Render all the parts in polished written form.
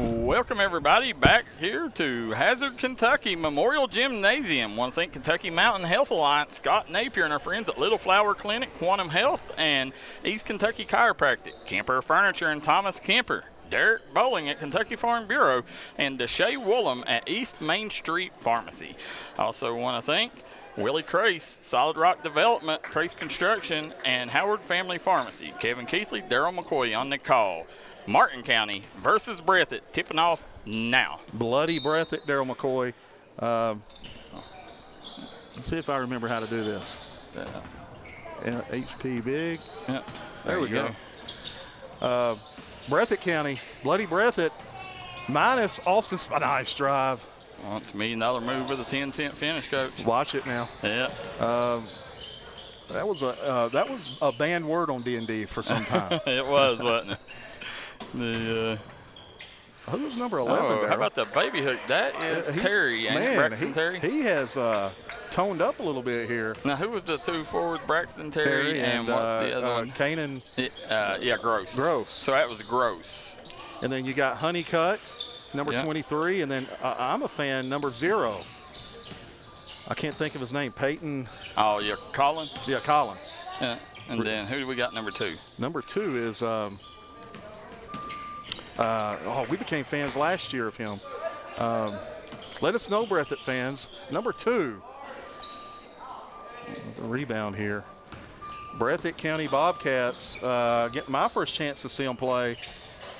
Welcome, everybody, back here to Hazard, Kentucky Memorial Gymnasium. Want to thank Kentucky Mountain Health Alliance, Scott Napier, and our friends at Little Flower Clinic, Quantum Health, and East Kentucky Chiropractic, Kemper Furniture and Thomas Kemper, Derek Bowling at Kentucky Farm Bureau, and Deshae Woolham at East Main Street Pharmacy. Also want to thank Willie Crace, Solid Rock Development, Crace Construction, and Howard Family Pharmacy. Kevin Keithley, Darryl McCoy on the call. Martin County versus Breathitt, tipping off now. Bloody Breathitt, Darryl McCoy. Let's see if I remember how to do this. HP big. Yeah, there we go. Breathitt County, Bloody Breathitt, minus Austin. Nice drive. Well, it's $1 million move with a 10-cent finish, Coach. Watch it now. Yeah. That was a banned word on D&D for some time. It was, wasn't it? Who's number 11? Oh, how about the baby hook? That is Terry, ain't Braxton Terry? He has toned up a little bit here. Now, who was the two forwards? Braxton Terry and what's the other one? Kanan. Yeah, Gross. Gross. So that was Gross. And then you got Honeycutt, number 23, and then I'm a fan, number 0. I can't think of his name. Peyton. Oh, yeah, Collins? Yeah, Collins. Yeah. And then who do we got number 2? Number 2 is we became fans last year of him. Let us know, Breathitt fans. Number 2. The rebound here. Breathitt County Bobcats getting my first chance to see them play.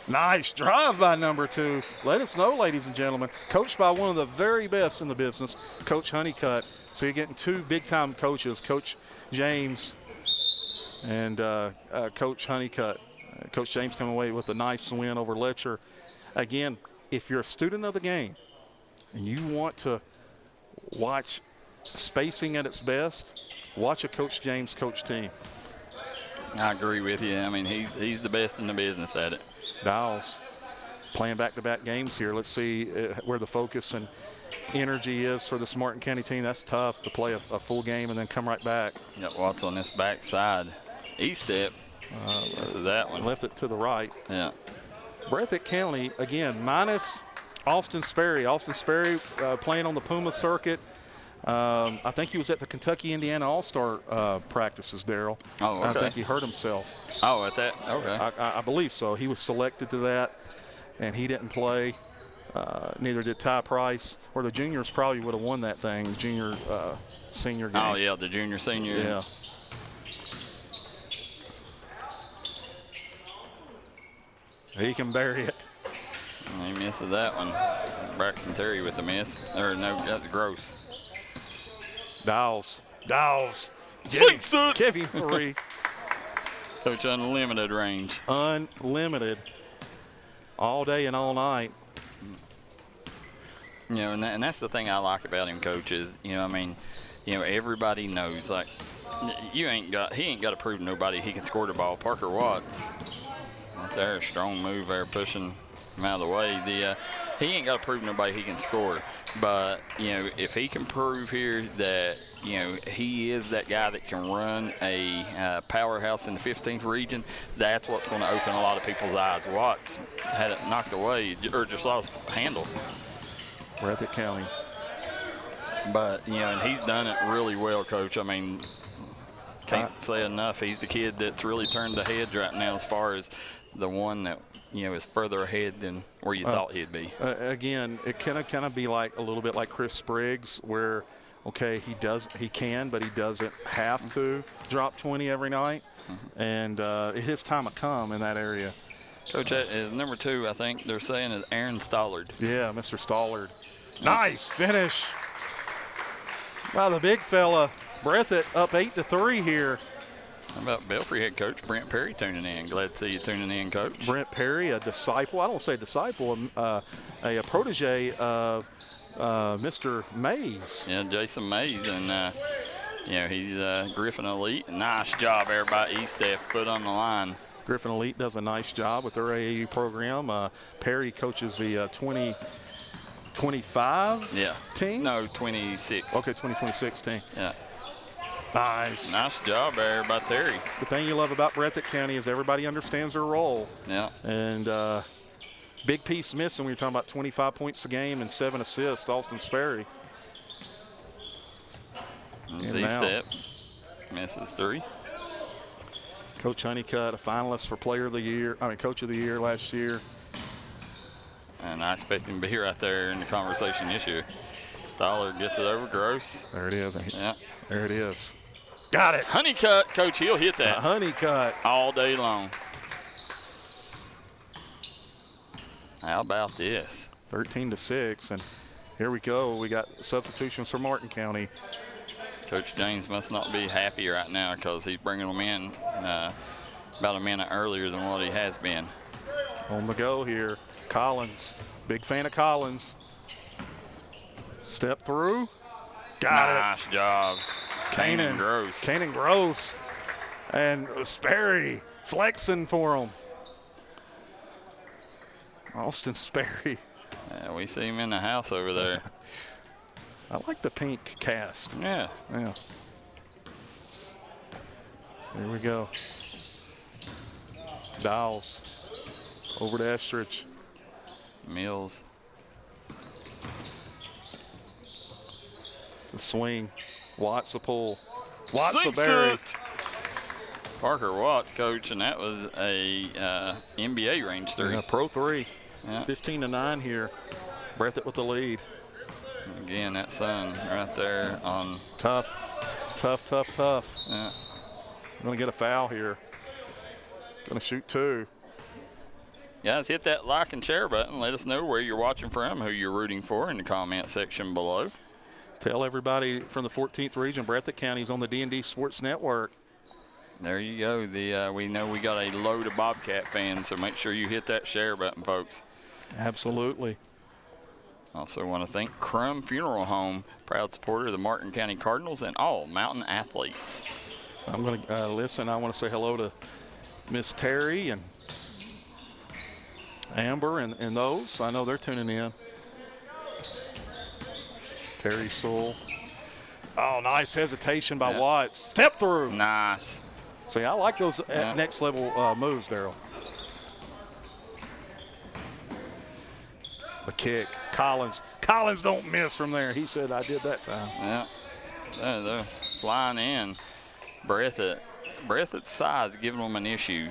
Nice drive by number 2. Let us know, ladies and gentlemen. Coached by one of the very best in the business, Coach Honeycutt. So you're getting 2 big-time coaches, Coach James and Coach Honeycutt. Coach James coming away with a nice win over Letcher. Again, if you're a student of the game and you want to watch spacing at its best, watch a Coach James coach team. I agree with you. I mean, he's the best in the business at it. Dials playing back-to-back games here. Let's see where the focus and energy is for this Martin County team. That's tough to play a full game and then come right back. Yep, Watts on this backside. E-step. This is that one. Left it to the right. Yeah. Breathitt County, again, minus Austin Sperry. Austin Sperry playing on the Puma circuit. I think he was at the Kentucky-Indiana All-Star practices, Darryl. Oh, okay. I think he hurt himself. Oh, at that? Okay. I believe so. He was selected to that, and he didn't play. Neither did Ty Price, or the juniors probably would have won that thing, the junior senior game. Oh, yeah, the junior senior. Yeah. He can bury it. He misses that one. Braxton Terry with a miss. Or no, that's Gross. Dowles. Sinks it. Kevin 3. Coach unlimited range. Unlimited. All day and all night. You know, and that's the thing I like about him, Coach, is, everybody knows, like, he ain't got to prove to nobody he can score the ball. Parker Watts. Right there, a strong move there, pushing him out of the way. He ain't got to prove to nobody he can score. But, if he can prove here that, he is that guy that can run a powerhouse in the 15th region, that's what's going to open a lot of people's eyes. Watts had it knocked away, or just lost handle. Breathitt County. But, and he's done it really well, Coach. I mean, can't say enough. He's the kid that's really turned the head right now as far as the one that, is further ahead than where you thought he'd be. Again, it kind of be like a little bit like Chris Spriggs, where, okay, he can, but he doesn't have to drop 20 every night. Mm-hmm. And his time will come in that area. Coach, that is number 2, I think they're saying, is Aaron Stollard. Yeah, Mr. Stollard. Nice finish by the big fella. Breathitt up 8-3 here. How about Belfry head coach Brent Perry tuning in? Glad to see you tuning in, Coach. Brent Perry, a disciple. I don't say disciple, a protege of Mr. Mays. Yeah, Jason Mays, and he's Griffin Elite. Nice job there by E-Staff, put on the line. Griffin Elite does a nice job with their AAU program. Perry coaches the 2025 team? No, 26. Okay, 2026 team. Yeah. Nice. Nice job there by Terry. The thing you love about Breathitt County is everybody understands their role. Yeah. And Big piece missing when you're talking about 25 points a game and 7 assists, Austin Sperry. Z-step, misses 3. Coach Honeycutt, a finalist for Coach of the Year last year. And I expect him to be right there in the conversation this year. Stoller gets it over Gross. There it is. Yeah. There it is. Got it. Honeycutt, Coach, he'll hit that. Honeycutt. All day long. How about this? 13-6, and here we go. We got substitutions for Martin County. Coach James must not be happy right now because he's bringing them in about a minute earlier than what he has been. On the go here, Collins. Big fan of Collins. Step through. Got it. Nice job. Kanan Gross. Kanan Gross. And Sperry flexing for him. Austin Sperry. Yeah, we see him in the house over there. I like the pink cast. Yeah. Yeah. Here we go. Dowles over to Estridge. Mills. The swing. Watts the pull. Watts the Sinks bury. it. Parker Watts, Coach, and that was a NBA range 3. Yeah, Pro 3. Yeah. 15-9 here. Breathitt with the lead. Again, that sun right there on. Tough. Yeah. I'm going to get a foul here. Going to shoot 2. Guys, hit that like and share button. Let us know where you're watching from, who you're rooting for in the comment section below. Tell everybody from the 14th region, Breathitt County is on the D&D Sports Network. There you go. We know we got a load of Bobcat fans, so make sure you hit that share button, folks. Absolutely. Also want to thank Crum Funeral Home, proud supporter of the Martin County Cardinals and all Mountain athletes. I'm going to listen. I want to say hello to Miss Terry and Amber and those. I know they're tuning in. Terry Sewell. Oh, nice hesitation by Watts. Step through. Nice. See, I like those next level moves, Darryl. The kick. Collins. Collins don't miss from there. He said, I did that time. Yeah. They're flying in. Breathitt's size giving them an issue.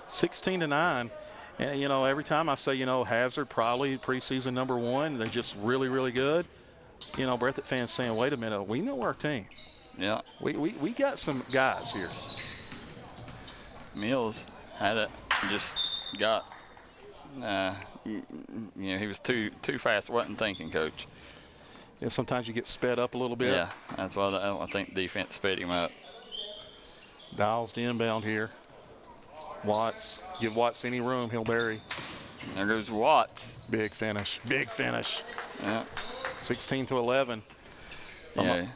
16-9. And, every time I say, Hazard probably preseason number 1, they're just really, really good. Breathitt fans saying, wait a minute, we know our team. Yeah. We got some guys here. Mills had it, just got, he was too fast. Wasn't thinking, Coach. Yeah, sometimes you get sped up a little bit. Yeah, that's why I think defense sped him up. Dials the inbound here. Watts. Give Watts any room, he'll bury. There goes Watts. Big finish. Yeah. 16-11. Yeah.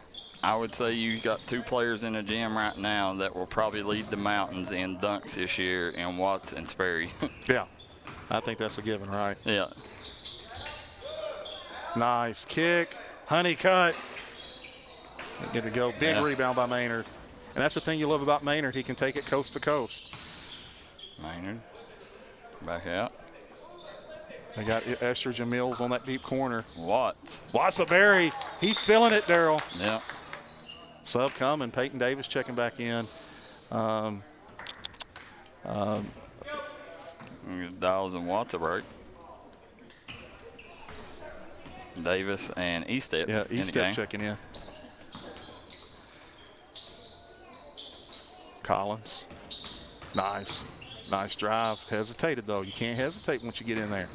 I would say you got 2 players in the gym right now that will probably lead the Mountains in dunks this year, and Watts and Sperry. Yeah, I think that's a given, right? Yeah. Nice kick. Honeycutt. Get to go. Big rebound by Maynard. And that's the thing you love about Maynard. He can take it coast to coast. Maynard. Back out. They got Estridge and Mills on that deep corner. Watts. Wassaberry. He's feeling it, Darryl. Yeah. Sub coming. Peyton Davis checking back in. Dials and Watts a break. Davis and Estep. Yeah, Estep checking in. Collins. Nice. Nice drive. Hesitated, though. You can't hesitate once you get in there.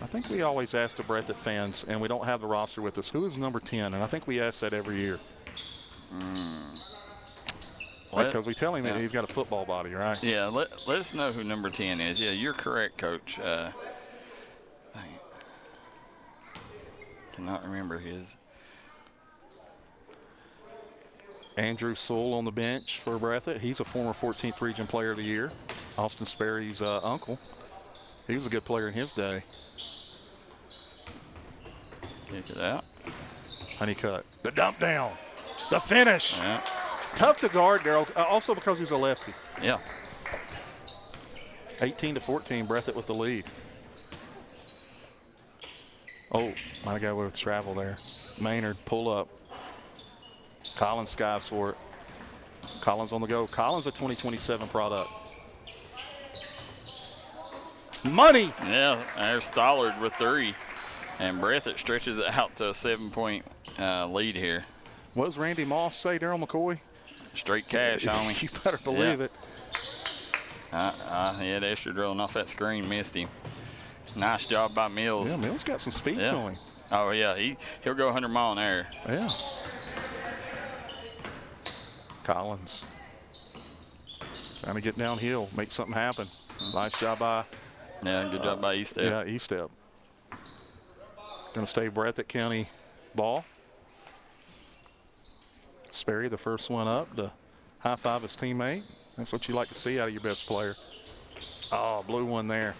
I think we always ask the Breathitt fans, and we don't have the roster with us, who is number 10? And I think we ask that every year. Because we tell him that he's got a football body, right? Yeah, let us know who number 10 is. Yeah, you're correct, Coach. Cannot remember his. Andrew Sewell on the bench for Breathitt. He's a former 14th Region Player of the Year. Austin Sperry's uncle. He was a good player in his day. Kick it out. Honeycutt. The dump down. The finish. Yeah. Tough to guard, Darryl, also because he's a lefty. Yeah. 18-14, Breathitt with the lead. Oh, might have got away with travel there. Maynard pull up. Collins skies for it. Collins on the go. Collins a 2027 product. Money! Yeah, there's Stollard with 3. And Breathitt stretches it out to a 7-point lead here. What does Randy Moss say, Darryl McCoy? Straight cash, homie. You better believe it. Yeah, the extra drilling off that screen missed him. Nice job by Mills. Yeah, Mills got some speed to him. Oh, yeah, he'll go 100 mile an hour. Yeah. Collins trying to get downhill, make something happen. Nice job by. Yeah, good job by E-Step. Yeah, E-Step. Going to stay Breathitt County ball. Sperry, the first one up to high-five his teammate. That's what you like to see out of your best player. Oh, blue one there.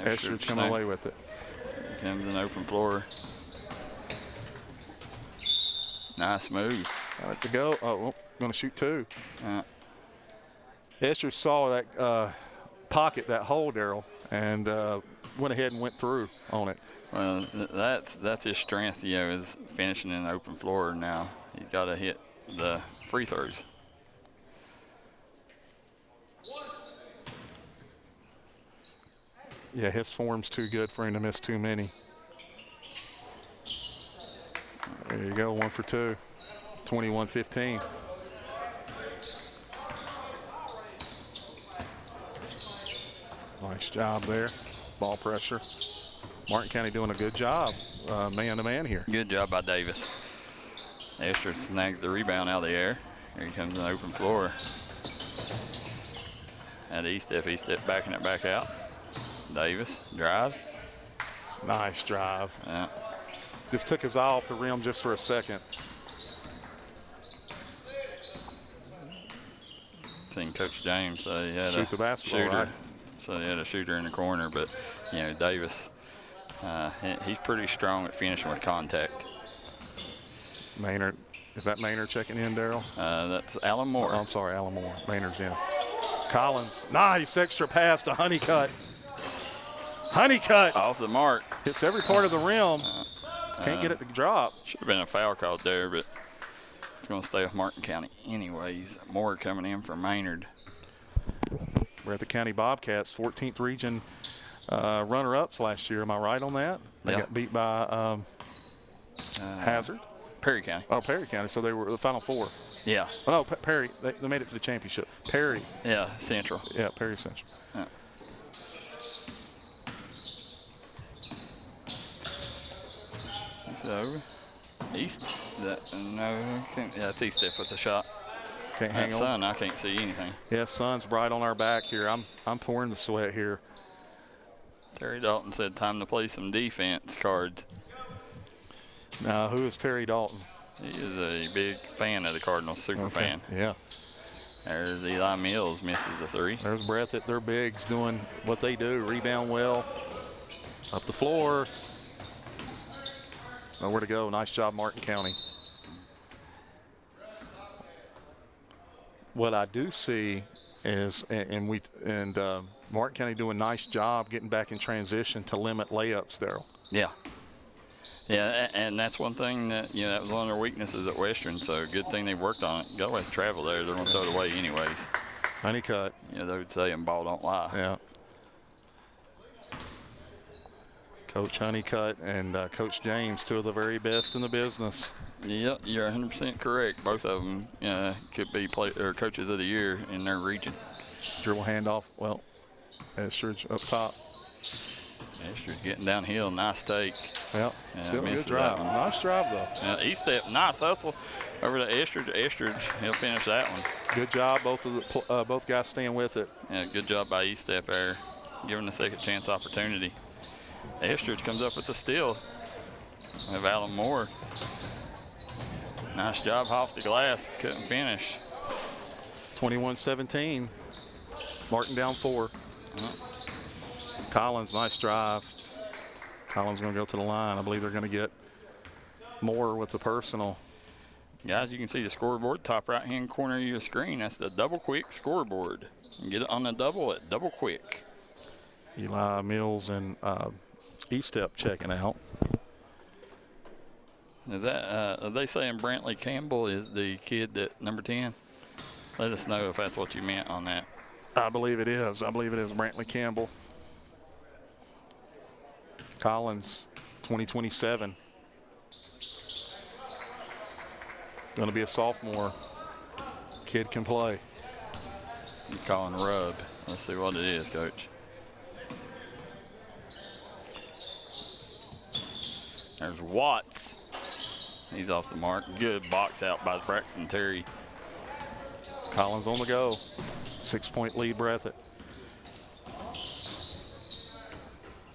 Estridge coming away with it. Comes an open floor. Nice move. Got it to go. Oh, going to shoot 2. Estridge saw that pocket, that hole, Darryl, and went ahead and went through on it. Well, that's his strength, is finishing in an open floor now. He's got to hit the free throws. Yeah, his form's too good for him to miss too many. There you go, 1 for 2. 21-15. Nice job there. Ball pressure. Martin County doing a good job man-to-man here. Good job by Davis. Esther snags the rebound out of the air. Here he comes an open floor. At E-Step backing it back out. Davis drives. Nice drive. Yeah. Just took his eye off the rim just for a second. Seen Coach James say he had shoot the basketball, shooter. right? So he had a shooter in the corner, but Davis, he's pretty strong at finishing with contact. Maynard, is that Maynard checking in, Darryl? That's Alan Moore. Oh, I'm sorry, Alan Moore. Maynard's in. Collins, nice extra pass to Honeycutt. Honeycutt off the mark. Hits every part of the rim. Can't get it to drop. Should have been a foul called there, but it's going to stay with Martin County anyways. Moore coming in for Maynard. We're at the County Bobcats, 14th region runner-ups last year. Am I right on that? They got beat by Hazard. Perry County. Oh, Perry County. So they were the Final Four. Yeah. Oh, no, Perry. They made it to the championship. Perry. Yeah, Central. Yeah, Perry Central. Yeah. So, East. It's E-Step with the shot. Can't hang on. Sun, I can't see anything. Yeah, sun's bright on our back here. I'm pouring the sweat here. Terry Dalton said time to play some defense cards. Now, who is Terry Dalton? He is a big fan of the Cardinals, super fan. Yeah. There's Eli Mills, misses the 3. There's Breathitt, their bigs doing what they do, rebound well, up the floor. Nowhere to go. Nice job, Martin County. What I do see is, Martin County doing a nice job getting back in transition to limit layups, Darryl. Yeah. Yeah, and that's one thing that, that was one of their weaknesses at Western, so good thing they worked on it. Got away with travel there. They're going to throw it away anyways. Honeycutt. They would say, and ball don't lie. Yeah. Coach Honeycutt and Coach James, 2 of the very best in the business. Yeah, you're 100% correct. Both of them could be coaches of the year in their region. Dribble handoff. Well, Estridge up top. Estridge getting downhill. Nice take. Yep. Still a good drive. Nice drive, though. E-Step, nice hustle over to Estridge. Estridge, he'll finish that one. Good job. Both guys staying with it. Yeah, good job by E-Step there, giving the second chance opportunity. Estridge comes up with the steal of Alan Moore. Nice job off the glass. Couldn't finish. 21-17. Martin down 4. Collins, nice drive. Collins going to go to the line. I believe they're going to get Moore with the personal. Guys, you can see the scoreboard, top right-hand corner of your screen. That's the Double Quick scoreboard. You can get it on the double at Double Quick. Eli Mills and E-Step checking out. Is that, are they saying Brantley Campbell is the kid that number 10? Let us know if that's what you meant on that. I believe it is. Brantley Campbell. Collins, 2027. Going to be a sophomore. Kid can play. You're calling rub. Let's see what it is, Coach. There's Watts. He's off the mark. Good box out by Braxton Terry. Collins on the go. 6-point lead, Breathitt.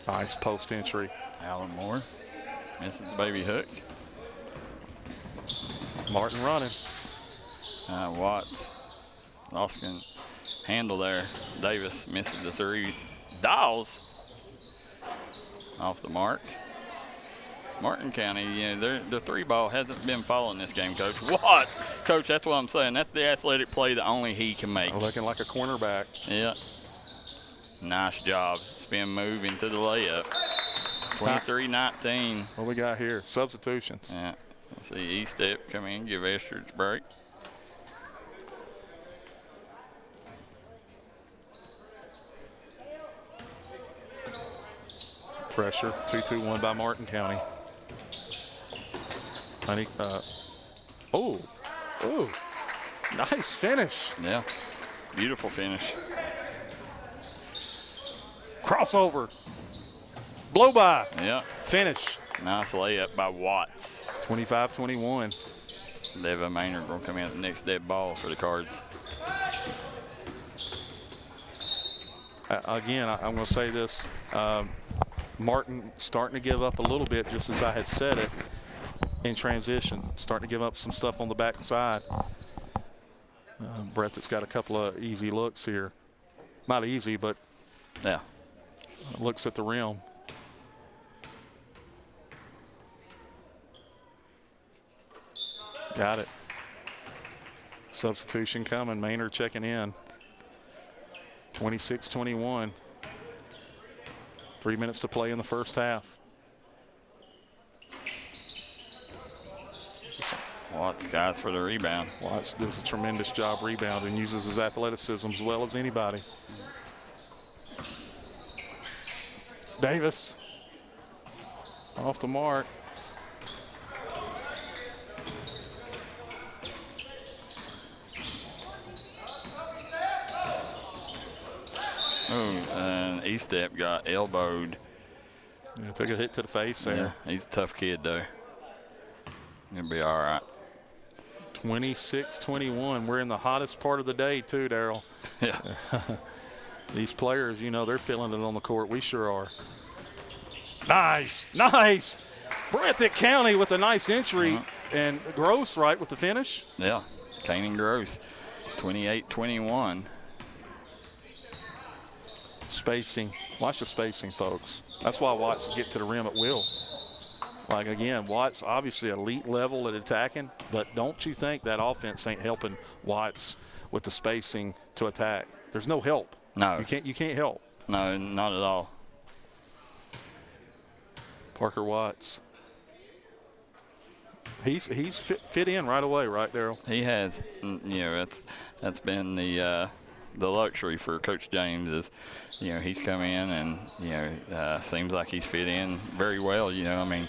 Nice post entry. Allen Moore misses the baby hook. Martin running. Watts. Loskin handle there. Davis misses the 3. Dawes off the mark. Martin County, you know, the 3-ball hasn't been falling this game, Coach. Watts, Coach, that's what I'm saying. That's the athletic play that only he can make. Looking like a cornerback. Yeah. Nice job. Spin move into the layup. 23-19. What we got here? Substitutions. Yeah. Let's see, E-Step come in, give Estridge a break. Pressure. 2-2-1 by Martin County. Oh, nice finish. Yeah, beautiful finish. Crossover. Blow by. Yeah. Finish. Nice layup by Watts. 25-21. Devin Maynard will come in the next dead ball for the Cards. Again, I'm going to say this. Martin starting to give up a little bit, just as I had said it, in transition. Starting to give up some stuff on the backside. Breathitt's got a couple of easy looks here. Not easy, but yeah, looks at the rim. Got it. Substitution coming. Maynard checking in. 26-21. 3 minutes to play in the first half. Watts guys for the rebound. Watts does a tremendous job rebounding, uses his athleticism as well as anybody. Davis off the mark. Oh, and E-Step got elbowed. Yeah, took a hit to the face there. Yeah, he's a tough kid, though. He'll be all right. 26-21. We're in the hottest part of the day, too, Darryl. Yeah. These players, you know, they're feeling it on the court. We sure are. Nice, nice. Breathitt County with a nice entry. And Gross, right, with the finish? Yeah, Kanan Gross, 28-21. Spacing. Watch the spacing, folks. That's why Watts get to the rim at will. Like, again, Watts obviously elite level at attacking, but don't you think that offense ain't helping Watts with the spacing to attack? There's no help. No. You can't help. No, not at all. Parker Watts. He's fit in right away, right, Darryl? He has. You know, that's been the luxury for Coach James is, you know, he's come in and, you know, seems like he's fit in very well. You know, I mean,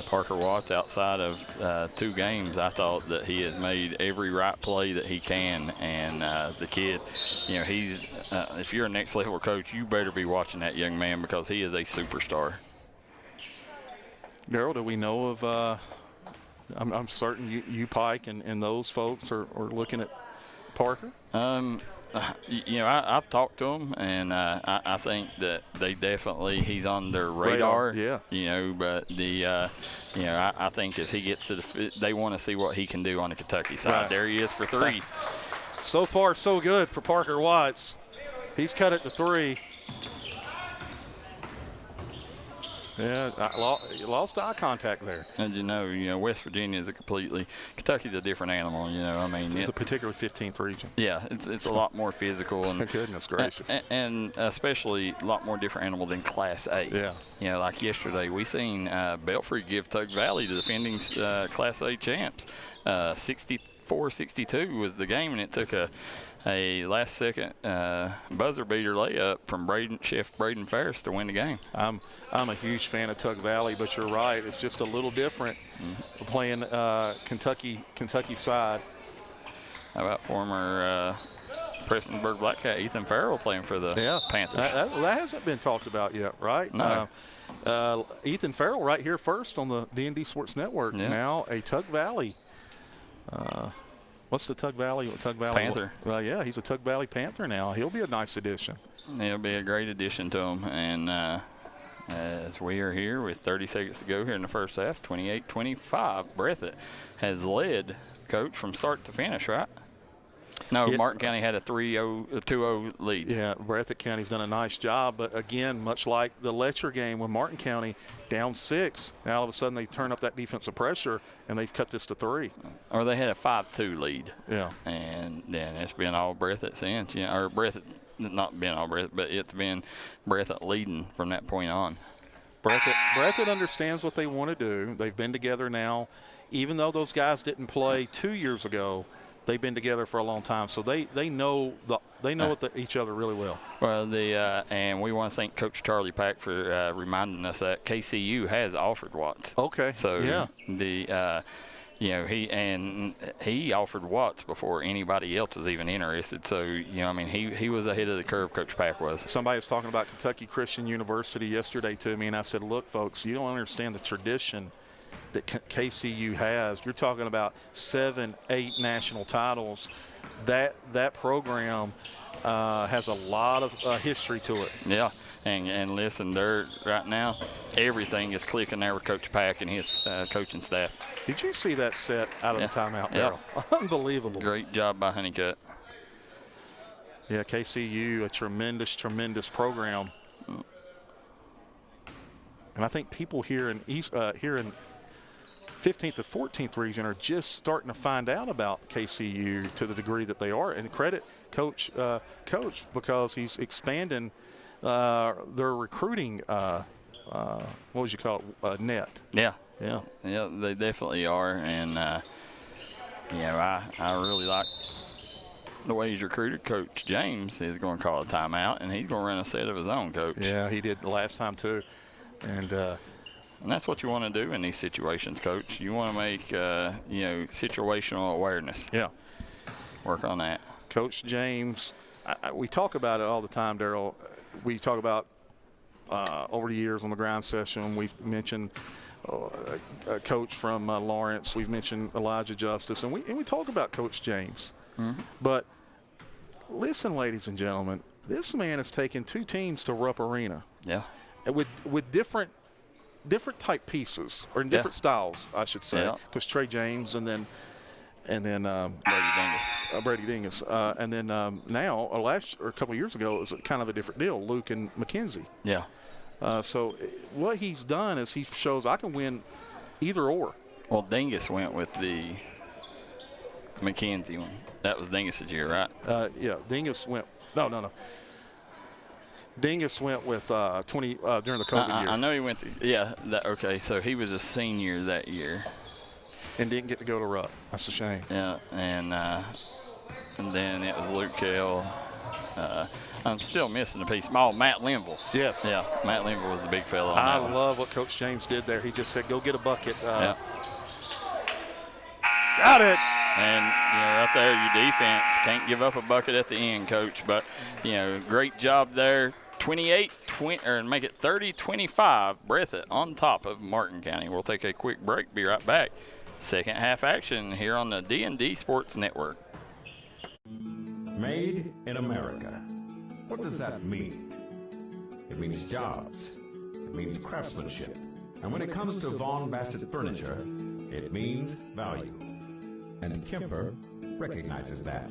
Parker Watts, outside of 2 games, I thought that he has made every right play that he can. And the kid, you know, he's if you're a next level coach, you better be watching that young man because he is a superstar. Darryl, do we know of I'm certain you Pike and those folks are looking at Parker? You know, I've talked to him, and I think that they definitely he's on their radar. Yeah. You know, but you know, I think as he gets to they want to see what he can do on the Kentucky side. Right. There he is for 3. So far, so good for Parker Watts. He's cut it to 3. Yeah, lost eye contact there. And you know, West Virginia is a completely. Kentucky's a different animal, you know. I mean, it's a particularly 15th region. Yeah, it's a lot more physical and goodness gracious, and especially a lot more different animal than Class A. Yeah. You know, like yesterday, we seen Belfry give Tug Valley the defending Class A champs. 64-62 was the game, and it took a last-second buzzer beater layup from Chef Braden Ferris to win the game. I'm a huge fan of Tug Valley, but you're right. It's just a little different playing Kentucky side. How about former Prestonsburg Black Cat Ethan Farrell playing for the Panthers? That hasn't been talked about yet, right? No. Ethan Farrell right here first on the D&D Sports Network. Yeah. Now a Tug Valley. What's the Tug Valley? Panther. Yeah, he's a Tug Valley Panther now. He'll be a nice addition. He'll be a great addition to them. And as we are here with 30 seconds to go here in the first half, 28-25, Breathitt has led, Coach, from start to finish, right? No, Martin County had a 2-0 lead. Yeah, Breathitt County's done a nice job, but again, much like the Letcher game when Martin County down 6, now all of a sudden they turn up that defensive pressure and they've cut this to 3. Or they had a 5-2 lead. Yeah. And then it's been all Breathitt since, you know, or Breathitt, not been all Breathitt, but it's been Breathitt leading from that point on. Breathitt understands what they want to do. They've been together now. Even though those guys didn't play 2 years ago, they've been together for a long time, so they know each other really well. Well, and we want to thank Coach Charlie Pack for reminding us that KCU has offered Watts. Okay. So yeah. He offered Watts before anybody else was even interested. So he was ahead of the curve. Coach Pack was. Somebody was talking about Kentucky Christian University yesterday to me, and I said, "Look, folks, you don't understand the tradition that KCU has. You're talking about 7, 8 national titles. That program has a lot of history to it." Yeah, and listen, they're right now everything is clicking there with Coach Pack and his coaching staff. Did you see that set out of the timeout, Darryl? Yeah. Unbelievable. Great job by Honeycutt. Yeah, KCU, a tremendous program. And I think people here in 15th to 14th region are just starting to find out about KCU to the degree that they are. And credit Coach because he's expanding their recruiting, what would you call it, net. Yeah. Yeah. Yeah, they definitely are. And, I really like the way he's recruited. Coach James is going to call a timeout, and he's going to run a set of his own, Coach. Yeah, he did the last time too. And that's what you want to do in these situations, Coach. You want to make, situational awareness. Yeah. Work on that. Coach James, we talk about it all the time, Darryl. We talk about over the years on the grind session. We've mentioned a coach from Lawrence. We've mentioned Elijah Justice, and we talk about Coach James. Mm-hmm. But listen, ladies and gentlemen, this man has taken 2 teams to Rupp Arena. Yeah. With different type pieces or in different styles, I should say. Because Trey James and then Brady Dingus, and then now or a couple of years ago it was kind of a different deal. Luke and McKenzie. Yeah. So what he's done is he shows I can win either or. Well, Dingus went with the McKenzie one. That was Dingus's year, right? Yeah, Dingus went. No. Dingus went with 20 during the COVID year. I know he went to okay, so he was a senior that year. And didn't get to go to Rupp. That's a shame. Yeah, and then it was Luke Kell. I'm still missing a piece. Oh, Matt Linville. Yes. Yeah, Matt Linville was the big fella on I that one. love what Coach James did there. He just said, go get a bucket. Yeah. Got it. And, right there, your defense can't give up a bucket at the end, Coach. But, great job there. 30-25, Breathitt on top of Martin County. We'll take a quick break. Be right back. Second half action here on the D&D Sports Network. Made in America. What does that mean? It means jobs. It means craftsmanship. And when it comes to Vaughn Bassett furniture, it means value. And Kemper recognizes that.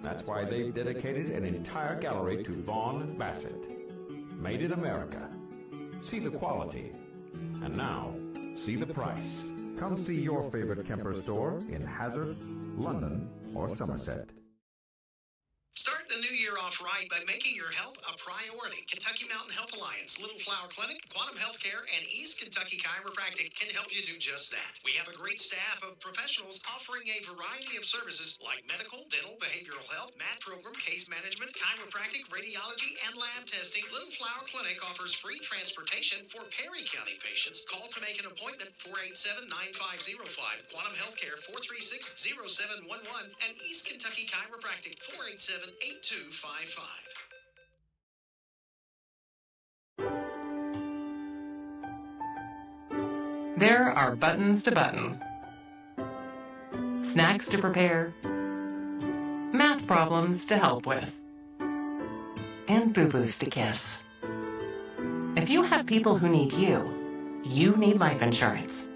That's why they've dedicated an entire gallery to Vaughn Bassett. Made in America. See the quality. And now, see the price. Come see your favorite Kemper store in Hazard, London, or Somerset. Start the new year off right by making your health a priority. Kentucky Mountain Health Alliance, Little Flower Clinic, Quantum Healthcare, and East Kentucky Chiropractic can help you do just that. We have a great staff of professionals offering a variety of services like medical, dental, behavioral health, mat program, case management, chiropractic, radiology, and lab testing. Little Flower Clinic offers free transportation for Perry County patients. Call to make an appointment, 487-9505. Quantum Healthcare, 436-0711. And East Kentucky Chiropractic, 487-8255. There are buttons to button, snacks to prepare, math problems to help with, and boo-boos to kiss. If you have people who need you, you need life insurance.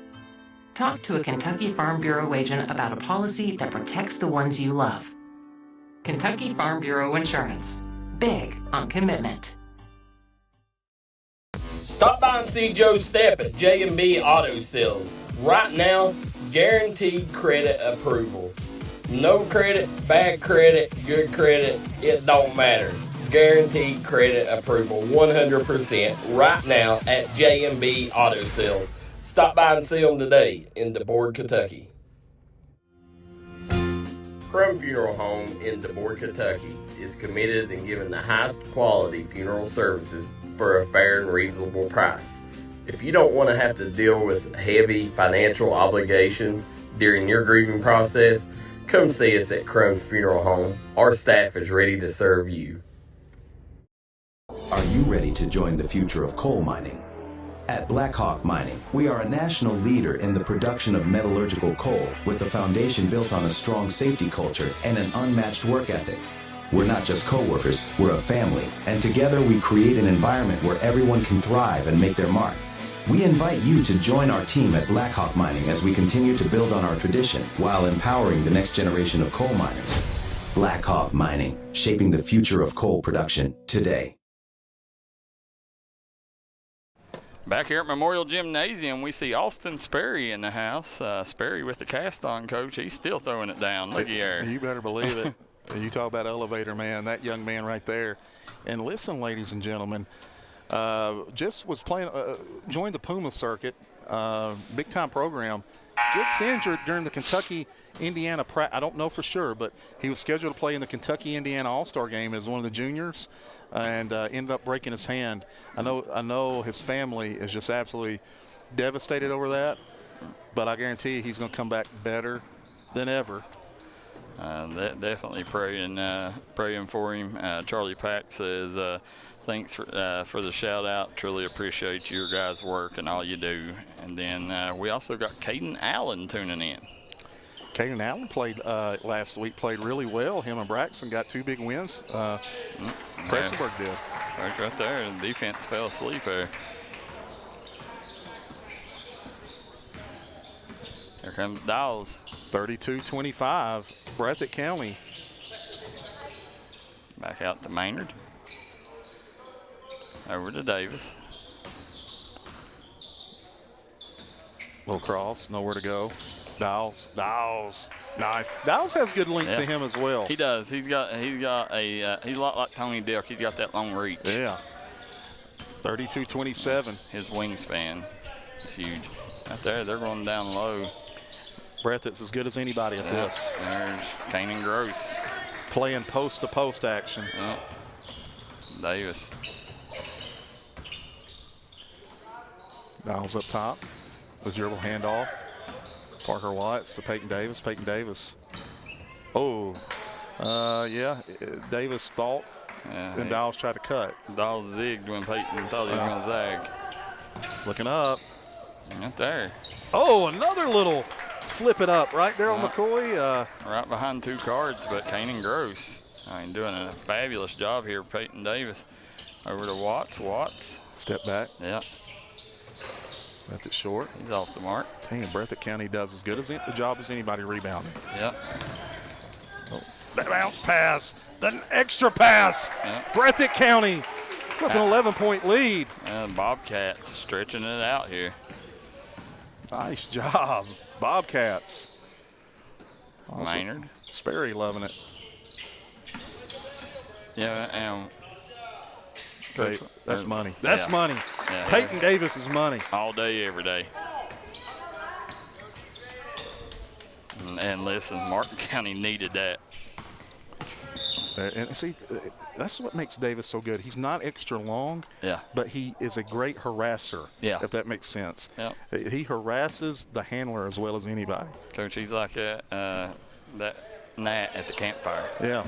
Talk to a Kentucky Farm Bureau agent about a policy that protects the ones you love. Kentucky Farm Bureau Insurance. Big on commitment. Stop by and see Joe Stepp at J&B Auto Sales. Right now, guaranteed credit approval. No credit, bad credit, good credit, it don't matter. Guaranteed credit approval 100% right now at J&B Auto Sales. Stop by and see them today in DeBoer, Kentucky. Crum Funeral Home in DeBoer, Kentucky is committed in giving the highest quality funeral services for a fair and reasonable price. If you don't want to have to deal with heavy financial obligations during your grieving process, come see us at Crum Funeral Home. Our staff is ready to serve you. Are you ready to join the future of coal mining? At Blackhawk Mining, we are a national leader in the production of metallurgical coal with a foundation built on a strong safety culture and an unmatched work ethic. We're not just co-workers, we're a family, and together we create an environment where everyone can thrive and make their mark. We invite you to join our team at Blackhawk Mining as we continue to build on our tradition while empowering the next generation of coal miners. Blackhawk Mining, shaping the future of coal production today. Back here at Memorial Gymnasium, we see Austin Sperry in the house. Sperry with the cast-on coach. He's still throwing it down. Look here. You better believe it. You talk about elevator, man, that young man right there. And listen, ladies and gentlemen, just was playing, joined the Puma circuit, big-time program. Gets injured during the Kentucky-Indiana I don't know for sure, but he was scheduled to play in the Kentucky-Indiana All-Star game as one of the juniors and ended up breaking his hand. I know his family is just absolutely devastated over that, but I guarantee you he's going to come back better than ever. Definitely praying for him. Charlie Pack says, thanks for the shout out. Truly appreciate your guys' work and all you do. And then we also got Caden Allen tuning in. Caden Allen played last week, played really well. Him and Braxton got 2 big wins. Pressenberg did. Right there, the defense fell asleep there. Here comes Dawes. 32-25, Breathitt County. Back out to Maynard. Over to Davis. Little cross, nowhere to go. Dawes, nice. Dawes has good length to him as well. He does. He's a lot like Tony Dick. He's got that long reach. Yeah. 32-27. His wingspan is huge. Right there, they're going down low. Breathitt's as good as anybody at this. There's Kanan Gross. Playing post-to-post action. Yep. Davis. Dawes up top. The dribble handoff. Parker Watts to Peyton Davis. Peyton Davis. Oh, yeah. Davis thought, and Dawes tried to cut. Dawes zigged when Peyton thought he was going to zag. Looking up. Right there. Oh, another little flip it up right there on McCoy. Right behind 2 cards, but Kanan Gross. Doing a fabulous job here, Peyton Davis. Over to Watts. Watts. Step back. Yeah. Left it short. He's off the mark. Dang, Breathitt County does as good as the job as anybody rebounding. Yep. Oh, that bounce pass. The extra pass. Yep. Breathitt County with an 11-point lead. Bobcats stretching it out here. Nice job, Bobcats. Also, Maynard. Sperry loving it. Yeah, and That's money. That's yeah. money. Yeah. Peyton Davis is money. All day, every day. And listen, Martin County needed that. And see, that's what makes Davis so good. He's not extra long, but he is a great harasser, if that makes sense. Yeah. He harasses the handler as well as anybody. Coach, he's like that gnat at the campfire. Yeah.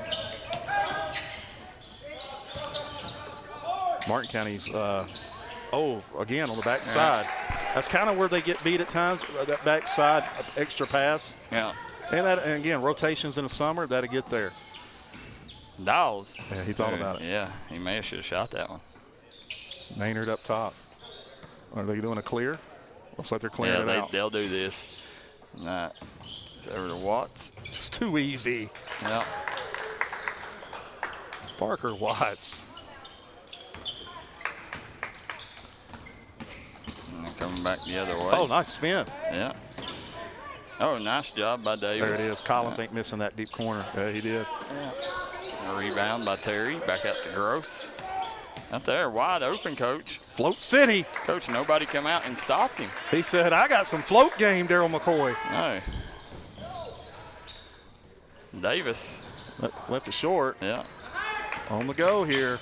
Martin County's, again on the back side. That's kind of where they get beat at times, that back side extra pass. Yeah. And again, rotations in the summer, that'll get there. Dawes. Yeah, he thought about it. Yeah, he may have should have shot that one. Maynard up top. Are they doing a clear? Looks like they're clearing it out. They'll do this. Nah, it's over to Watts. It's too easy. Yeah. Parker Watts. And they're coming back the other way. Oh, nice spin. Yeah. Oh, nice job by Davis. There it is. Collins ain't missing that deep corner. Yeah, he did. Yeah. A rebound by Terry. Back out to Gross. Out there, wide open, Coach. Float City. Coach, nobody come out and stopped him. He said, I got some float game, Darryl McCoy. No. Davis. Left it short. Yeah. On the go here.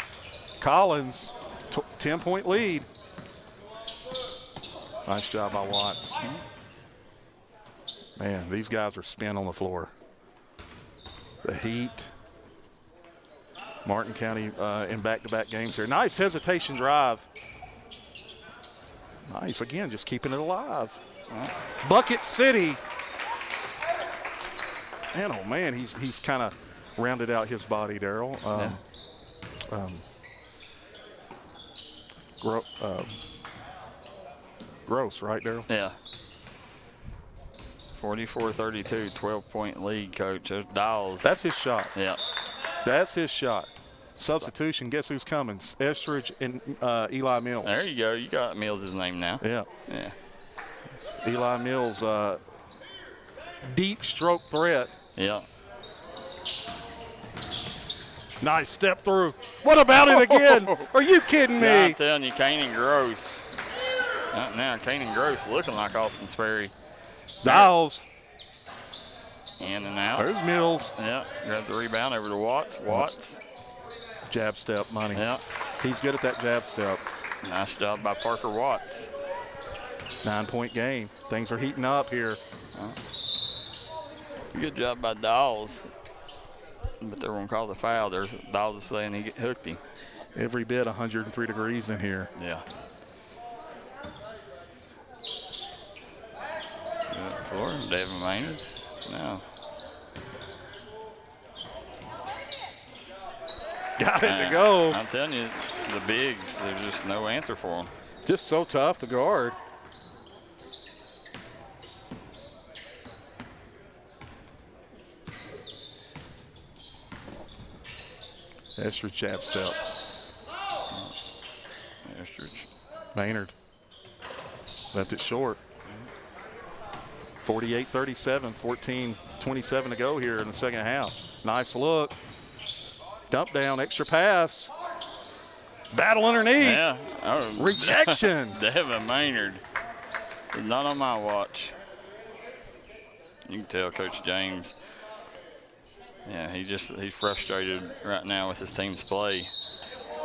Collins, 10-point lead. Nice job by Watts. Man, these guys are spin on the floor. The heat. Martin County in back-to-back games here. Nice hesitation drive. Nice, again, just keeping it alive. Bucket City. And, oh, man, he's kind of rounded out his body, Darryl. Gross, right, Darryl? Yeah. 44-32, 12-point lead, Coach. There's Dawes. That's his shot. Yeah. That's his shot. Substitution, guess who's coming? Estridge and Eli Mills. There you go. You got Mills' name now. Yeah. Yeah. Eli Mills, deep stroke threat. Yeah. Nice step through. What about it again? Are you kidding me? Yeah, I'm telling you, Kanan Gross. Now, Kanan Gross looking like Austin Sperry. Dawes. In and out. There's Mills. Yeah. Grab the rebound over to Watts. Watts. Jab step, money. Yeah. He's good at that jab step. Nice job by Parker Watts. 9-point game. Things are heating up here. Good job by Dawes. But they're going to call the foul. Dawes is saying he hooked him. Every bit 103 degrees in here. Yeah. Good floor. Devin Maynard. No. Got it to go. I'm telling you, the bigs, there's just no answer for them. Just so tough to guard. Estridge jab step. Estridge. Maynard left it short. 48-37, 14-27 to go here in the second half. Nice look. Dump down, extra pass. Battle underneath. Yeah. Oh. Rejection. Devin Maynard. Not on my watch. You can tell Coach James. Yeah, he's frustrated right now with his team's play.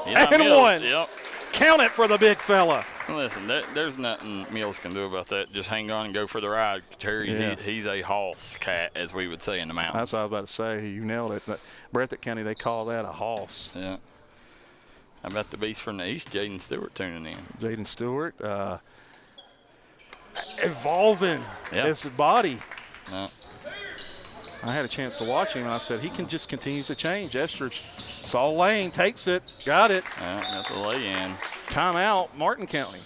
And Mills, one. Yep. Count it for the big fella. Listen, there's nothing Mills can do about that. Just hang on and go for the ride. Terry, he's a hoss cat, as we would say in the mountains. That's what I was about to say. You nailed it. Breathitt County, they call that a hoss. Yeah. How about the beast from the east, Jaden Stewart, tuning in? Jaden Stewart, evolving his body. Yeah. I had a chance to watch him, and I said, he can just continue to change. Estridge saw lane, takes it, got it. Yeah, got the lay-in. Timeout, Martin County.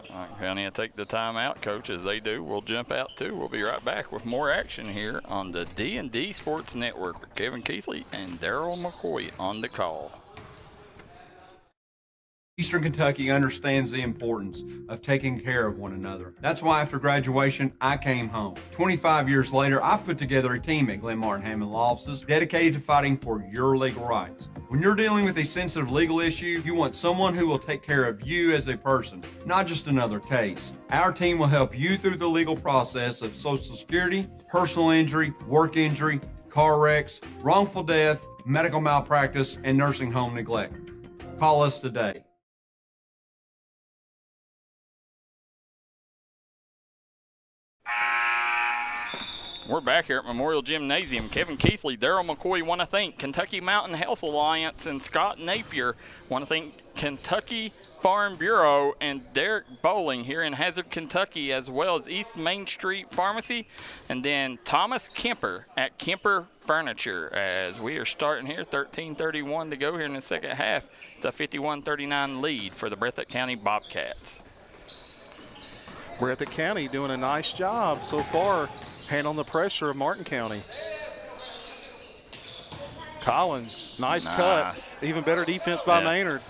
Martin County will take the timeout, Coach. As they do, we'll jump out, too. We'll be right back with more action here on the D&D Sports Network with Kevin Keithley and Darryl McCoy on the call. Eastern Kentucky understands the importance of taking care of one another. That's why after graduation, I came home. 25 years later, I've put together a team at Glen Martin Hammond Law Offices dedicated to fighting for your legal rights. When you're dealing with a sensitive legal issue, you want someone who will take care of you as a person, not just another case. Our team will help you through the legal process of Social Security, personal injury, work injury, car wrecks, wrongful death, medical malpractice, and nursing home neglect. Call us today. We're back here at Memorial Gymnasium. Kevin Keithley, Darryl McCoy want to thank Kentucky Mountain Health Alliance and Scott Napier. Want to thank Kentucky Farm Bureau and Derek Bowling here in Hazard, Kentucky, as well as East Main Street Pharmacy, and then Thomas Kemper at Kemper Furniture. As we are starting here, 13:31 to go here in the second half. It's a 51-39 lead for the Breathitt County Bobcats. Breathitt County doing a nice job so far, handling the pressure of Martin County. Collins, nice cut. Even better defense by Maynard.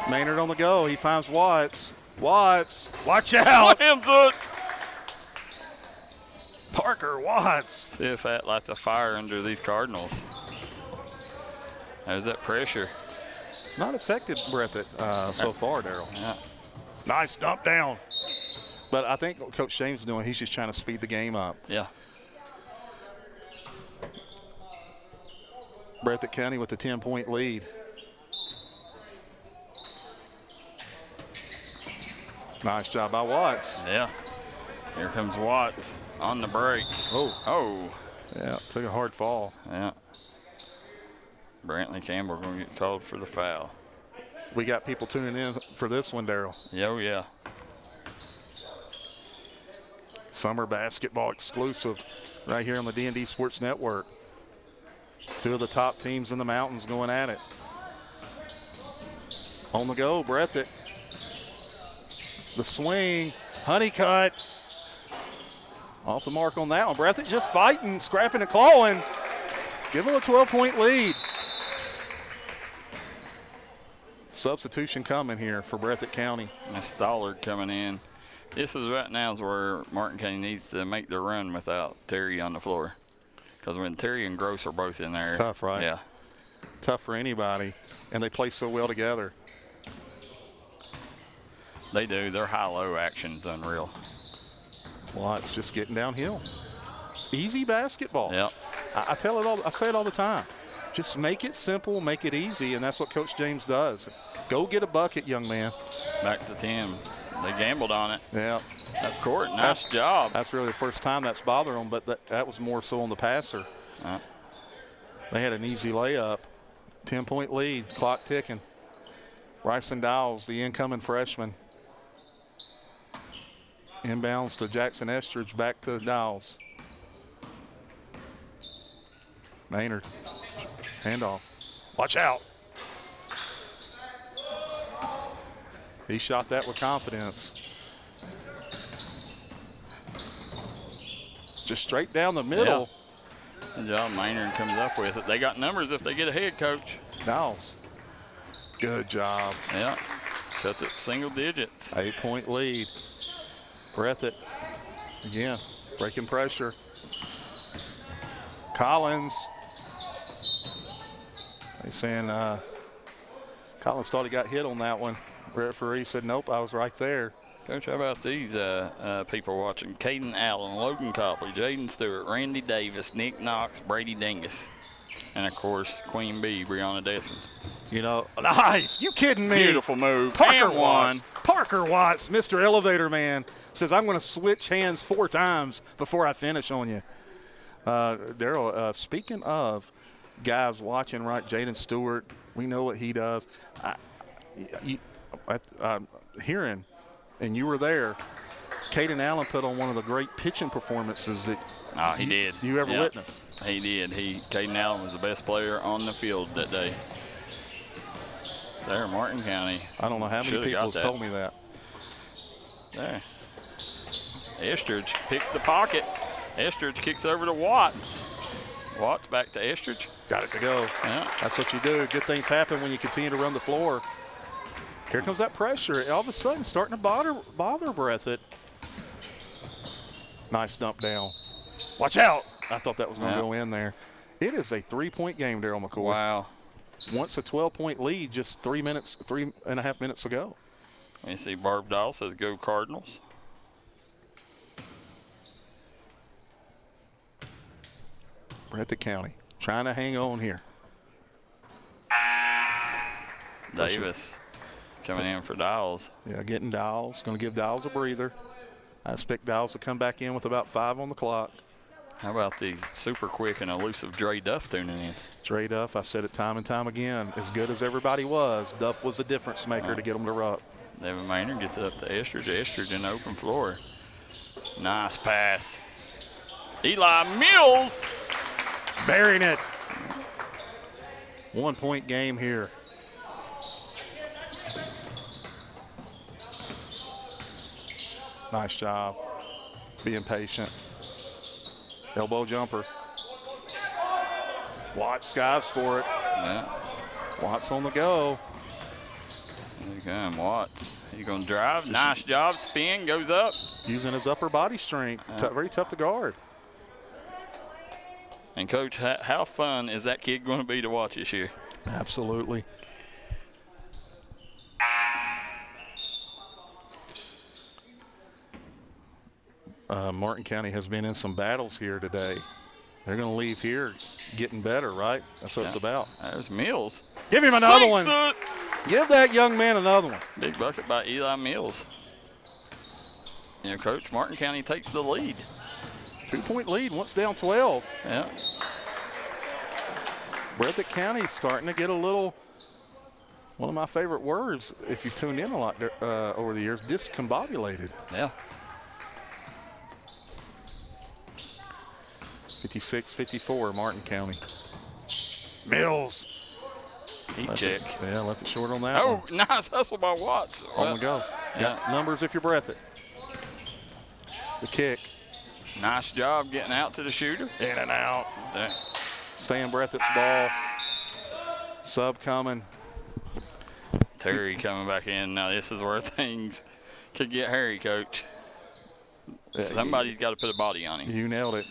Maynard on the go. He finds Watts. Watts, watch out. Slams it. Parker Watts. See if that lights a fire under these Cardinals. How's that pressure? It's not affected Breathitt so far, Darryl. Yeah. Nice dump down. But I think what Coach James is doing, he's just trying to speed the game up. Yeah. Breathitt County with a 10-point lead. Nice job by Watts. Yeah. Here comes Watts on the break. Oh. Yeah, took a hard fall. Yeah. Brantley Campbell going to get called for the foul. We got people tuning in for this one, Darryl. Yeah, oh yeah. Summer basketball exclusive right here on the D&D Sports Network. Two of the top teams in the mountains going at it. On the go, Breathitt. The swing, Honeycutt. Off the mark on that one. Breathitt just fighting, scrapping and clawing. Give them a 12-point lead. Substitution coming here for Breathitt County. And Stollard coming in. This is right now is where Martin County needs to make the run without Terry on the floor. Because when Terry and Gross are both in there. It's tough, right? Yeah. Tough for anybody. And they play so well together. They do. Their high-low action's unreal. Well, it's just getting downhill. Easy basketball. Yep. I say it all the time. Just make it simple, make it easy, and that's what Coach James does. Go get a bucket, young man. Back to Tim. They gambled on it. Yeah. Up court, nice job. That's really the first time that's bothered them, but that was more so on the passer. They had an easy layup. 10-point lead, clock ticking. Bryson Dowles, the incoming freshman. Inbounds to Jackson Estridge, back to Dowles. Maynard, handoff. Watch out. He shot that with confidence. Just straight down the middle. Yeah. Good job, Maynard comes up with it. They got numbers if they get ahead, Coach. Dowles. Good job. Yeah. Cuts it single digits. 8-point lead. Breathitt. Again, breaking pressure. Collins. They saying Collins thought he got hit on that one. Referee said, nope, I was right there. Coach, how about these people watching? Caden Allen, Logan Copley, Jaden Stewart, Randy Davis, Nick Knox, Brady Dingus, and, of course, Queen Bee, Brianna Desmond. You know, nice. You kidding me? Beautiful move. Parker Watts. Parker Watts, Mr. Elevator Man, says, I'm going to switch hands 4 times before I finish on you. Darryl, speaking of guys watching, right, Jaden Stewart, we know what he does. Hearing, and you were there, Caden Allen put on one of the great pitching performances that you ever witnessed. He did. Caden Allen was the best player on the field that day. There, Martin County. I don't know how many people have told me that. There. Estridge picks the pocket. Estridge kicks over to Watts. Watts back to Estridge. Got it to go. Yeah. That's what you do. Good things happen when you continue to run the floor. Here comes that pressure. All of a sudden, starting to bother Breathitt. Nice dump down. Watch out. I thought that was going to go in there. It is a 3-point game, Darryl McCoy. Wow. Once a 12-point lead just 3.5 minutes ago. You see Barb Dahl says go Cardinals. Breathitt County trying to hang on here. Davis coming in for Dials. Yeah, getting Dials. Going to give Dials a breather. I expect Dials to come back in with about 5 on the clock. How about the super quick and elusive Dre Duff tuning in? Dre Duff, I said it time and time again, as good as everybody was, Duff was a difference maker to get them to rock. Devin Maynard gets it up to Estridge. Estridge in the open floor. Nice pass. Eli Mills. Burying it. 1-point game here. Nice job being patient. Elbow jumper. Watts skies for it. Yeah. Watts on the go. Here you come, Watts. He's going to drive. Nice job. Spin, goes up. Using his upper body strength. Very tough to guard. And, Coach, how fun is that kid going to be to watch this year? Absolutely. Martin County has been in some battles here today. They're going to leave here getting better, right? That's what it's about. There's Mills. Give him another Sinks one. it. Give that young man another one. Big bucket by Eli Mills. Coach, Martin County takes the lead. 2-point lead, once down 12. Yeah. Breathitt County starting to get a little, one of my favorite words, if you've tuned in a lot over the years, discombobulated. Yeah. 56-54, Martin County. Mills. He checked. Left it short on that one. Nice hustle by Watts. On the go. Yeah. Got numbers if you're Breathitt. The kick. Nice job getting out to the shooter. In and out. There. Staying Breathitt's ball. Sub coming. Terry coming back in. Now this is where things could get hairy, Coach. Somebody's got to put a body on him. You nailed it.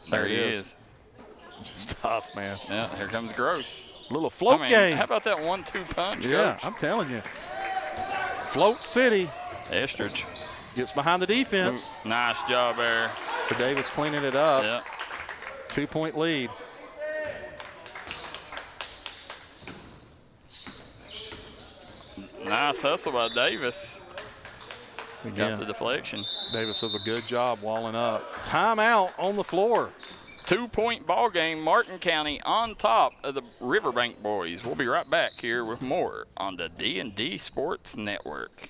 There he is. It's tough, man. Yeah, here comes Gross. Little float game. How about that 1-2 punch, Yeah, Coach? I'm telling you. Float City. Estridge. Gets behind the defense. Ooh, nice job there. For Davis cleaning it up. Yeah. 2-point lead. Nice hustle by Davis. Again, got the deflection. Davis does a good job walling up. Timeout on the floor. 2-point ball game. Martin County on top of the Riverbank boys. We'll be right back here with more on the D&D Sports Network.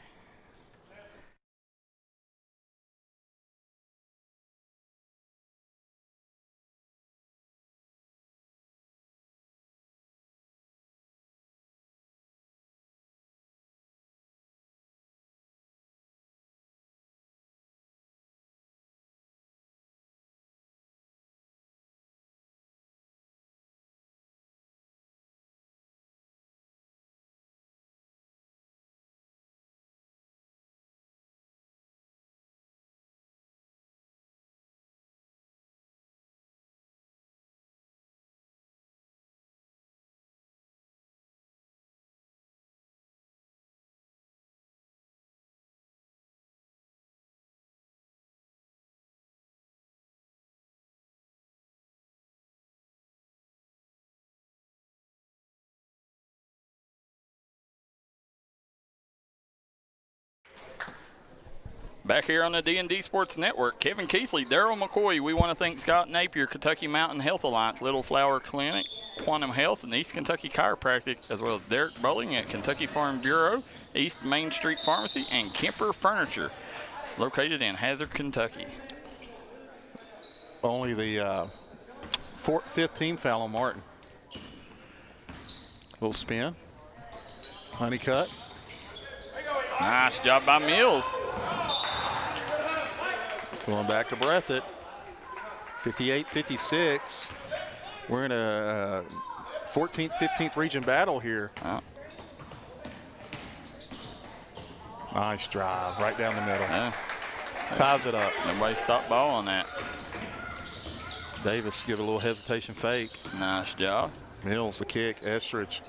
Back here on the D&D Sports Network, Kevin Keithley, Darryl McCoy. We want to thank Scott Napier, Kentucky Mountain Health Alliance, Little Flower Clinic, Quantum Health, and East Kentucky Chiropractic, as well as Derek Bowling at Kentucky Farm Bureau, East Main Street Pharmacy, and Kemper Furniture, located in Hazard, Kentucky. Only the fifth team foul on Martin. Little spin. Honeycut. Nice job by Mills. Going back to Breathitt. 58-56. We're in a 14th, 15th region battle here. Nice drive right down the middle. Yeah. Ties it up. Nobody stopped ball on that. Davis give a little hesitation fake. Nice job. Mills the kick. Estridge.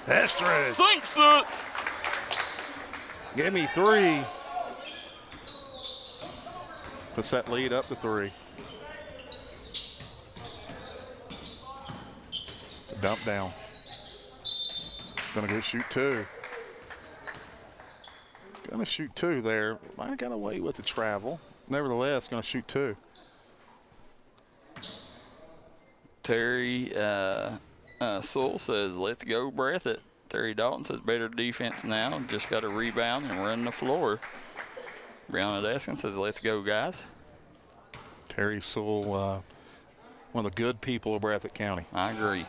Estridge. Sinks it. Give me 3. Puts that lead up to 3. Dump down. Gonna go shoot 2. Gonna shoot 2 there. Might have got away with the travel. Nevertheless, gonna shoot 2. Terry Sewell says, let's go Breathitt. Terry Dalton says, better defense now. Just got a rebound and run the floor. Brown Edeskin says, let's go, guys. Terry Sewell, one of the good people of Breathitt County. I agree.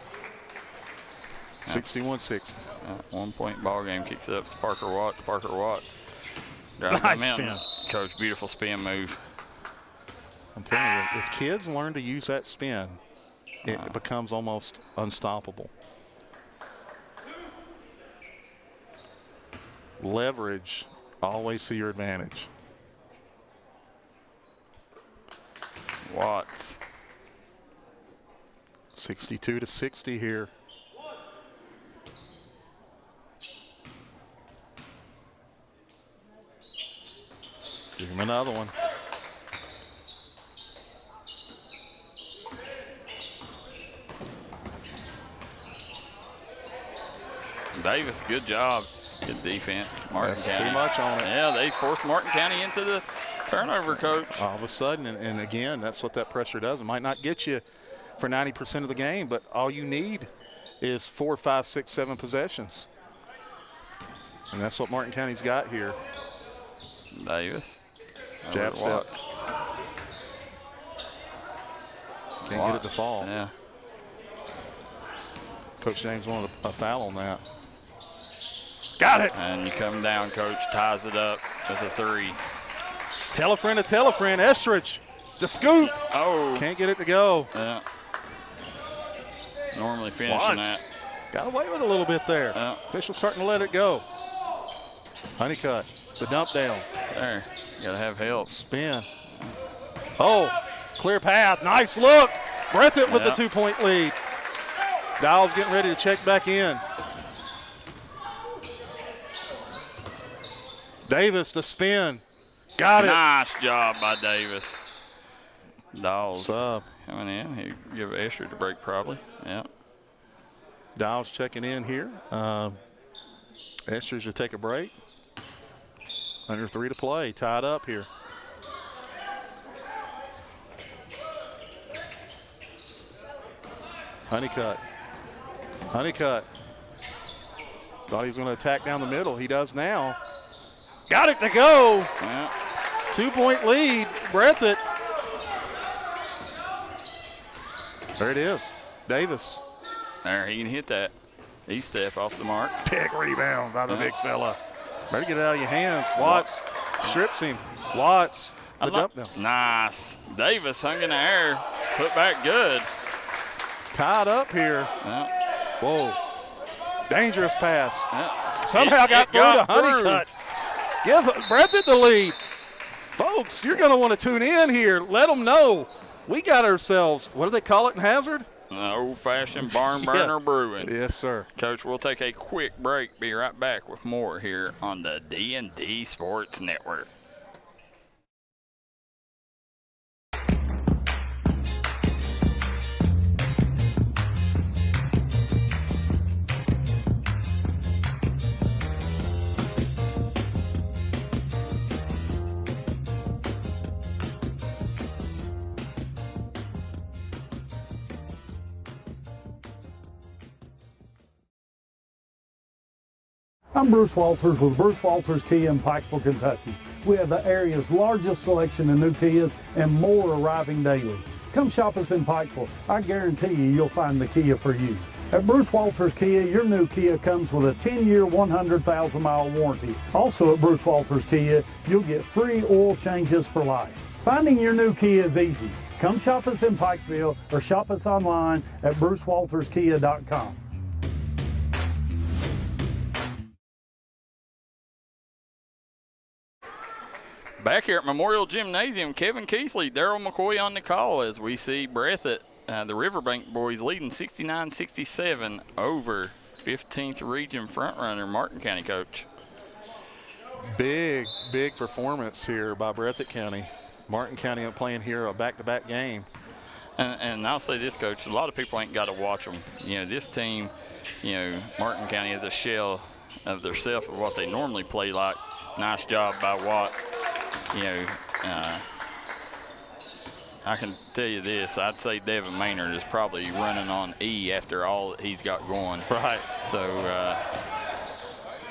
61-60. 1 point ball game. Kicks it up to Parker Watts. Parker Watts. Drives Nice him in. spin. Coach, beautiful spin move. I'm telling you, if kids learn to use that spin, it becomes almost unstoppable. Leverage always to your advantage. Watts. 62-60 here. Give him another one. Davis, good job. Good defense. Martin That's County. too much on it. Yeah, they forced Martin County into the turnover, Coach. All of a sudden, and again, that's what that pressure does. It might not get you for 90% of the game, but all you need is 4, 5, 6, 7 possessions. And that's what Martin County's got here. Davis. Jab step. Watts. Can't get it to fall. Yeah. Coach James wanted a foul on that. Got it. And you come down, Coach, ties it up with a 3. Tell a friend to tell a friend. Estridge, the scoop. Oh. Can't get it to go. Yeah. Normally finishing Watch. that. Got away with a little bit there. Yeah. Official starting to let it go. Honeycutt, the dump down. There. You got to have help. Spin. Oh, clear path. Nice look. Breathitt with the Yeah. 2-point lead. Dowell's getting ready to check back in. Davis, the spin. Got it. Nice job by Davis. Dawes Sub. coming in. He give Estridge a break probably. Yeah. Dowell's checking in here. Estridge will take a break. Under 3 to play. Tied up here. Honeycutt. Honeycutt. Thought he was going to attack down the middle. He does now. Got it to go. Yeah. 2-point lead. Breathitt. There it is. Davis. There, he can hit that. He step off the mark. Big rebound by the big fella. Better get it out of your hands. Watts strips him. Watts. The dump down. Nice. Davis hung in the air. Put back good. Tied up here. Yeah. Whoa. Dangerous pass. Yeah. Somehow got It through got to Honeycutt. Give Breathitt the lead. Folks, you're going to want to tune in here. Let them know. We got ourselves, what do they call it in Hazard? Old-fashioned barn burner brewing. Yes, sir. Coach, we'll take a quick break. Be right back with more here on the D&D Sports Network. I'm Bruce Walters with Bruce Walters Kia in Pikeville, Kentucky. We have the area's largest selection of new Kias and more arriving daily. Come shop us in Pikeville. I guarantee you'll find the Kia for you. At Bruce Walters Kia, your new Kia comes with a 10-year, 100,000-mile warranty. Also at Bruce Walters Kia, you'll get free oil changes for life. Finding your new Kia is easy. Come shop us in Pikeville or shop us online at brucewalterskia.com. Back here at Memorial Gymnasium, Kevin Keithley, Darryl McCoy on the call as we see Breathitt, the Riverbank boys, leading 69-67 over 15th Region frontrunner Martin County coach. Big performance here by Breathitt County. Martin County playing here a back-to-back game. And I'll say this, Coach, a lot of people ain't got to watch them. This team, Martin County is a shell of themselves of what they normally play like. Nice job by Watts. I can tell you this, I'd say Devin Maynard is probably running on E after all that he's got going. Right. So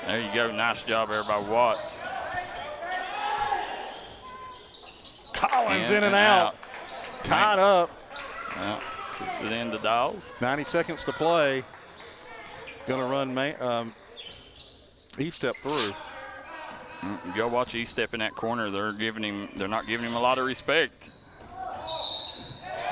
there you go, nice job there by Watts. Collins in and out. Tied up. Well, puts it into Dawes. 90 seconds to play. Going to run E-step through. Go watch E-step in that corner. They're not giving him a lot of respect.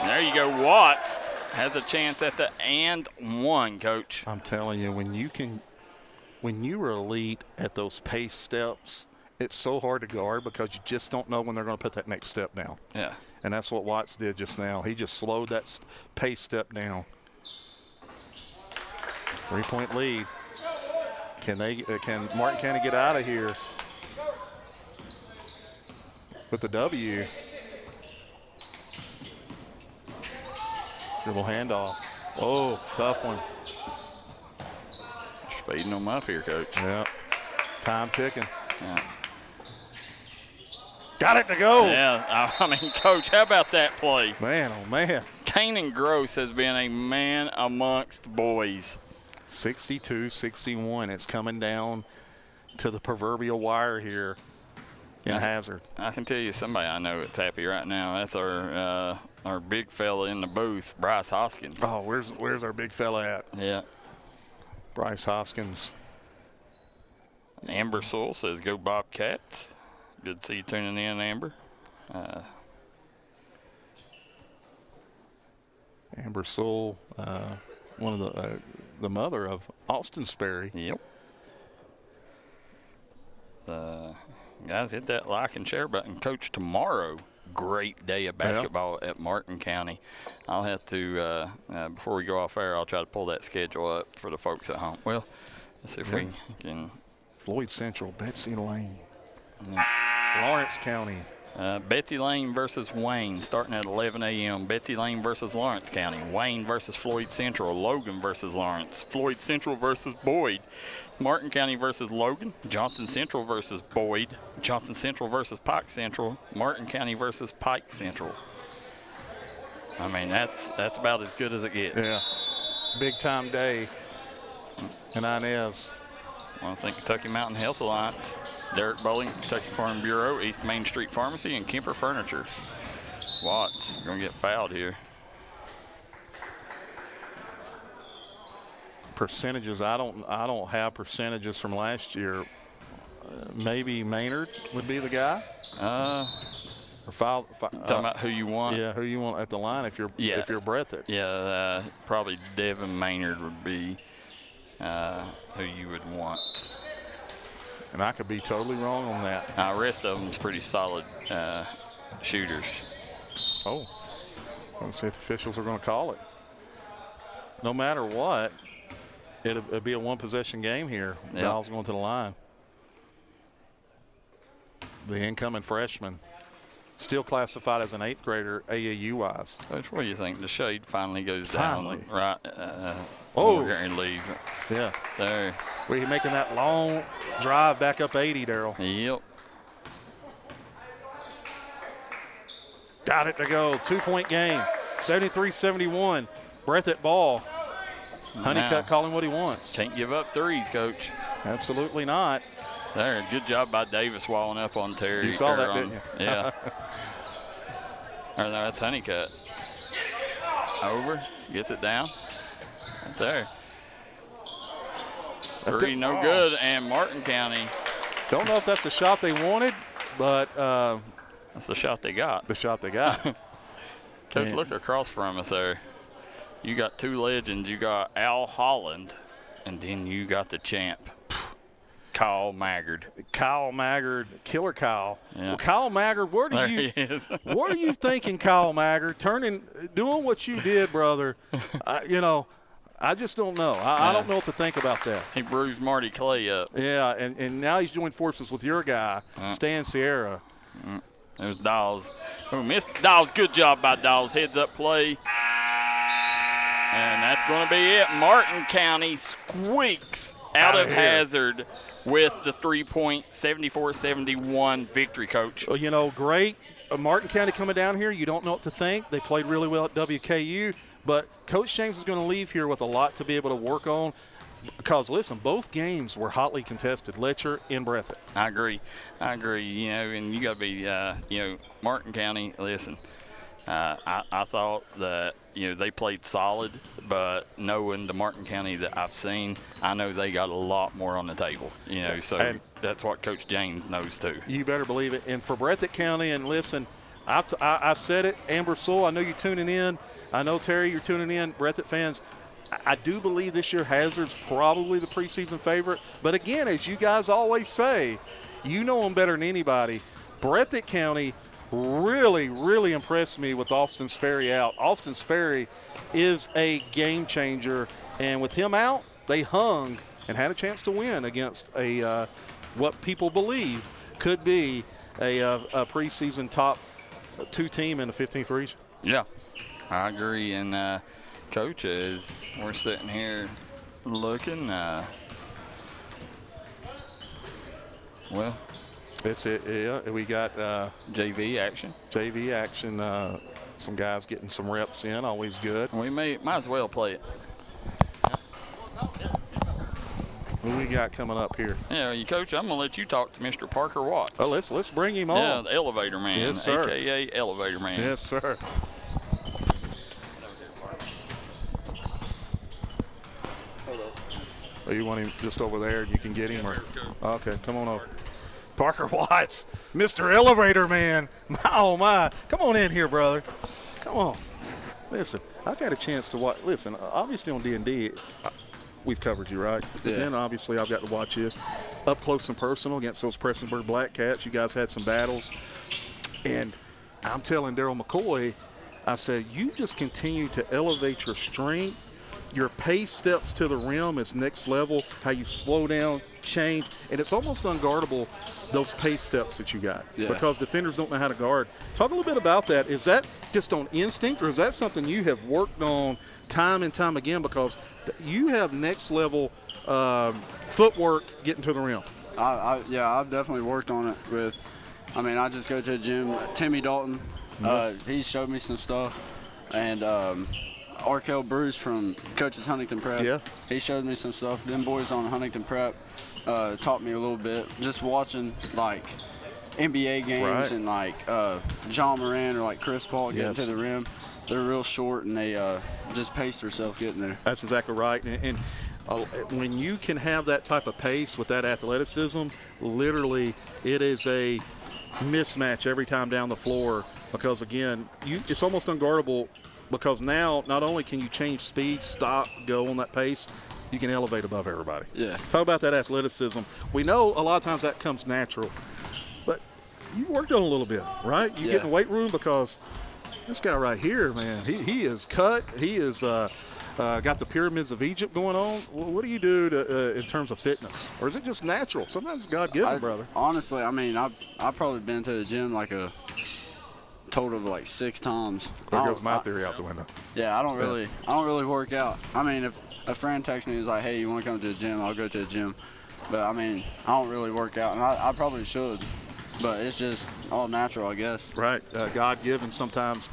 And there you go, Watts has a chance at the and one, Coach. I'm telling you, when you're elite at those pace steps, it's so hard to guard because you just don't know when they're going to put that next step down. Yeah. And that's what Watts did just now. He just slowed that pace step down. 3-point lead. Can Martin County get out of here with the W? Dribble handoff. Oh, tough one. Speeding them up here, Coach. Yeah. Time ticking. Yeah. Got it to go. Yeah, I mean, Coach, how about that play? Man, oh, man. Kanan Gross has been a man amongst boys. 62-61. It's coming down to the proverbial wire here in Hazard. I can tell you somebody I know that's happy right now. That's our big fella in the booth, Bryce Hoskins. Oh, where's our big fella at? Yeah. Bryce Hoskins. Amber Sewell says, go Bobcats. Good to see you tuning in, Amber. Amber Sewell, one of the mother of Austin Sperry. Yep. Guys, hit that like and share button. Coach, tomorrow, great day of basketball at Martin County. I'll have to, before we go off air, I'll try to pull that schedule up for the folks at home. Well, let's see if we can. Floyd Central, Betsy Lane. Yeah. Lawrence County. Betsy Lane versus Wayne starting at 11 a.m. Betsy Lane versus Lawrence County. Wayne versus Floyd Central. Logan versus Lawrence. Floyd Central versus Boyd. Martin County versus Logan. Johnson Central versus Boyd. Johnson Central versus Pike Central. Martin County versus Pike Central. I mean, that's about as good as it gets. Yeah. Big time day in Inez. I want to thank Kentucky Mountain Health Alliance, Derek Bowling, Kentucky Farm Bureau, East Main Street Pharmacy, and Kemper Furniture. Watts going to get fouled here. Percentages, I don't have percentages from last year. Maybe Maynard would be the guy. Or talking about who you want. Yeah, who you want at the line if you're Breathitt. Yeah, probably Devin Maynard would be who you would want. And I could be totally wrong on that. The rest of them's pretty solid shooters. Oh, let's see if the officials are going to call it. No matter what, it'll be a one-possession game here. Yep. Ball's going to the line. The incoming freshman, still classified as an 8th grader AAU-wise. Coach, what do you think? The shade finally goes Finally. down. Right. And leave. Yeah. There. We're making that long drive back up 80, Darryl. Yep. Got it to go. 2-point game. 73-71. Breathitt ball. Honeycutt calling what he wants. Can't give up threes, Coach. Absolutely not. There, good job by Davis walling up on Terry. You saw that, didn't you? Yeah. No, that's Honeycutt. Over, gets it down. Right there. Three, no good, and Martin County. Don't know if that's the shot they wanted, but that's the shot they got. The shot they got. Coach, look across from us there. You got two legends. You got Al Holland, and then you got the champ. Kyle Maggard. Kyle Maggard, Killer Kyle. Yeah. Well, Kyle Maggard, where There do he is. what are you thinking, Kyle Maggard? Doing what you did, brother. I just don't know. I don't know what to think about that. He bruised Marty Clay up. Yeah, and now he's joined forces with your guy, Stan Sierra. There's Dawes. Oh, missed Dawes. Good job by Dawes. Heads up play. And that's going to be it. Martin County squeaks out of Hazard with the 3-point 74-71 victory, Coach. Well, great. Martin County coming down here, you don't know what to think. They played really well at WKU. But Coach James is going to leave here with a lot to be able to work on because, listen, both games were hotly contested, Letcher and Breathitt. I agree. And you got to be, Martin County, listen, I thought that, they played solid, but knowing the Martin County that I've seen, I know they got a lot more on the table, so that's what Coach James knows too. You better believe it. And for Breathitt County, and listen, I've said it, Amber Sewell, I know you're tuning in. I know, Terry, you're tuning in, Breathitt fans. I do believe this year Hazard's probably the preseason favorite. But, again, as you guys always say, you know them better than anybody. Breathitt County really, really impressed me with Austin Sperry out. Austin Sperry is a game changer. And with him out, they hung and had a chance to win against what people believe could be a preseason top 2 team in the 15th region. Yeah. I agree, and Coach, as we're sitting here looking, That's it, yeah. We got JV action. Some guys getting some reps in, always good. We might as well play it. Who we got coming up here? Yeah, Coach, I'm going to let you talk to Mr. Parker Watts. Oh, let's bring him on. Yeah, the elevator man, yes, sir. a.k.a. Elevator Man. Yes, sir. Oh, you want him just over there? You can get him? Okay, come on over. Parker Watts, Mr. Elevator Man. Oh, my. Come on in here, brother. Come on. Listen, I've had a chance to watch. Listen, obviously on D&D, we've covered you, right? But then, obviously, I've got to watch you up close and personal against those Prestonburg Black Cats. You guys had some battles. And I'm telling Darryl McCoy, I said, you just continue to elevate your strength. Your pace steps to the rim is next level, how you slow down, change, and it's almost unguardable, those pace steps that you got, because defenders don't know how to guard. Talk a little bit about that. Is that just on instinct, or is that something you have worked on time and time again, because you have next level footwork getting to the rim? I've definitely worked on it I just go to a gym. Timmy Dalton, he showed me some stuff, and Arkell Bruce from Coach's Huntington Prep, he showed me some stuff. Them boys on Huntington Prep taught me a little bit. Just watching NBA games and John Moran or Chris Paul getting to the rim. They're real short and they just pace themselves getting there. That's exactly right. And when you can have that type of pace with that athleticism, literally it is a mismatch every time down the floor, because again, it's almost unguardable. Because now, not only can you change speed, stop, go on that pace, you can elevate above everybody. Yeah. Talk about that athleticism. We know a lot of times that comes natural, but you worked on it a little bit, right? You get in the weight room, because this guy right here, man, he is cut. He is got the pyramids of Egypt going on. What do you do in terms of fitness? Or is it just natural? Sometimes it's God-given, brother. Honestly, I've probably been to the gym a total of 6 times. There goes my theory out the window. Yeah, I don't really work out. If a friend texts me and is like, hey, you want to come to the gym, I'll go to the gym. But I don't really work out, and I probably should, but it's just all natural, I guess. Right, God-given sometimes.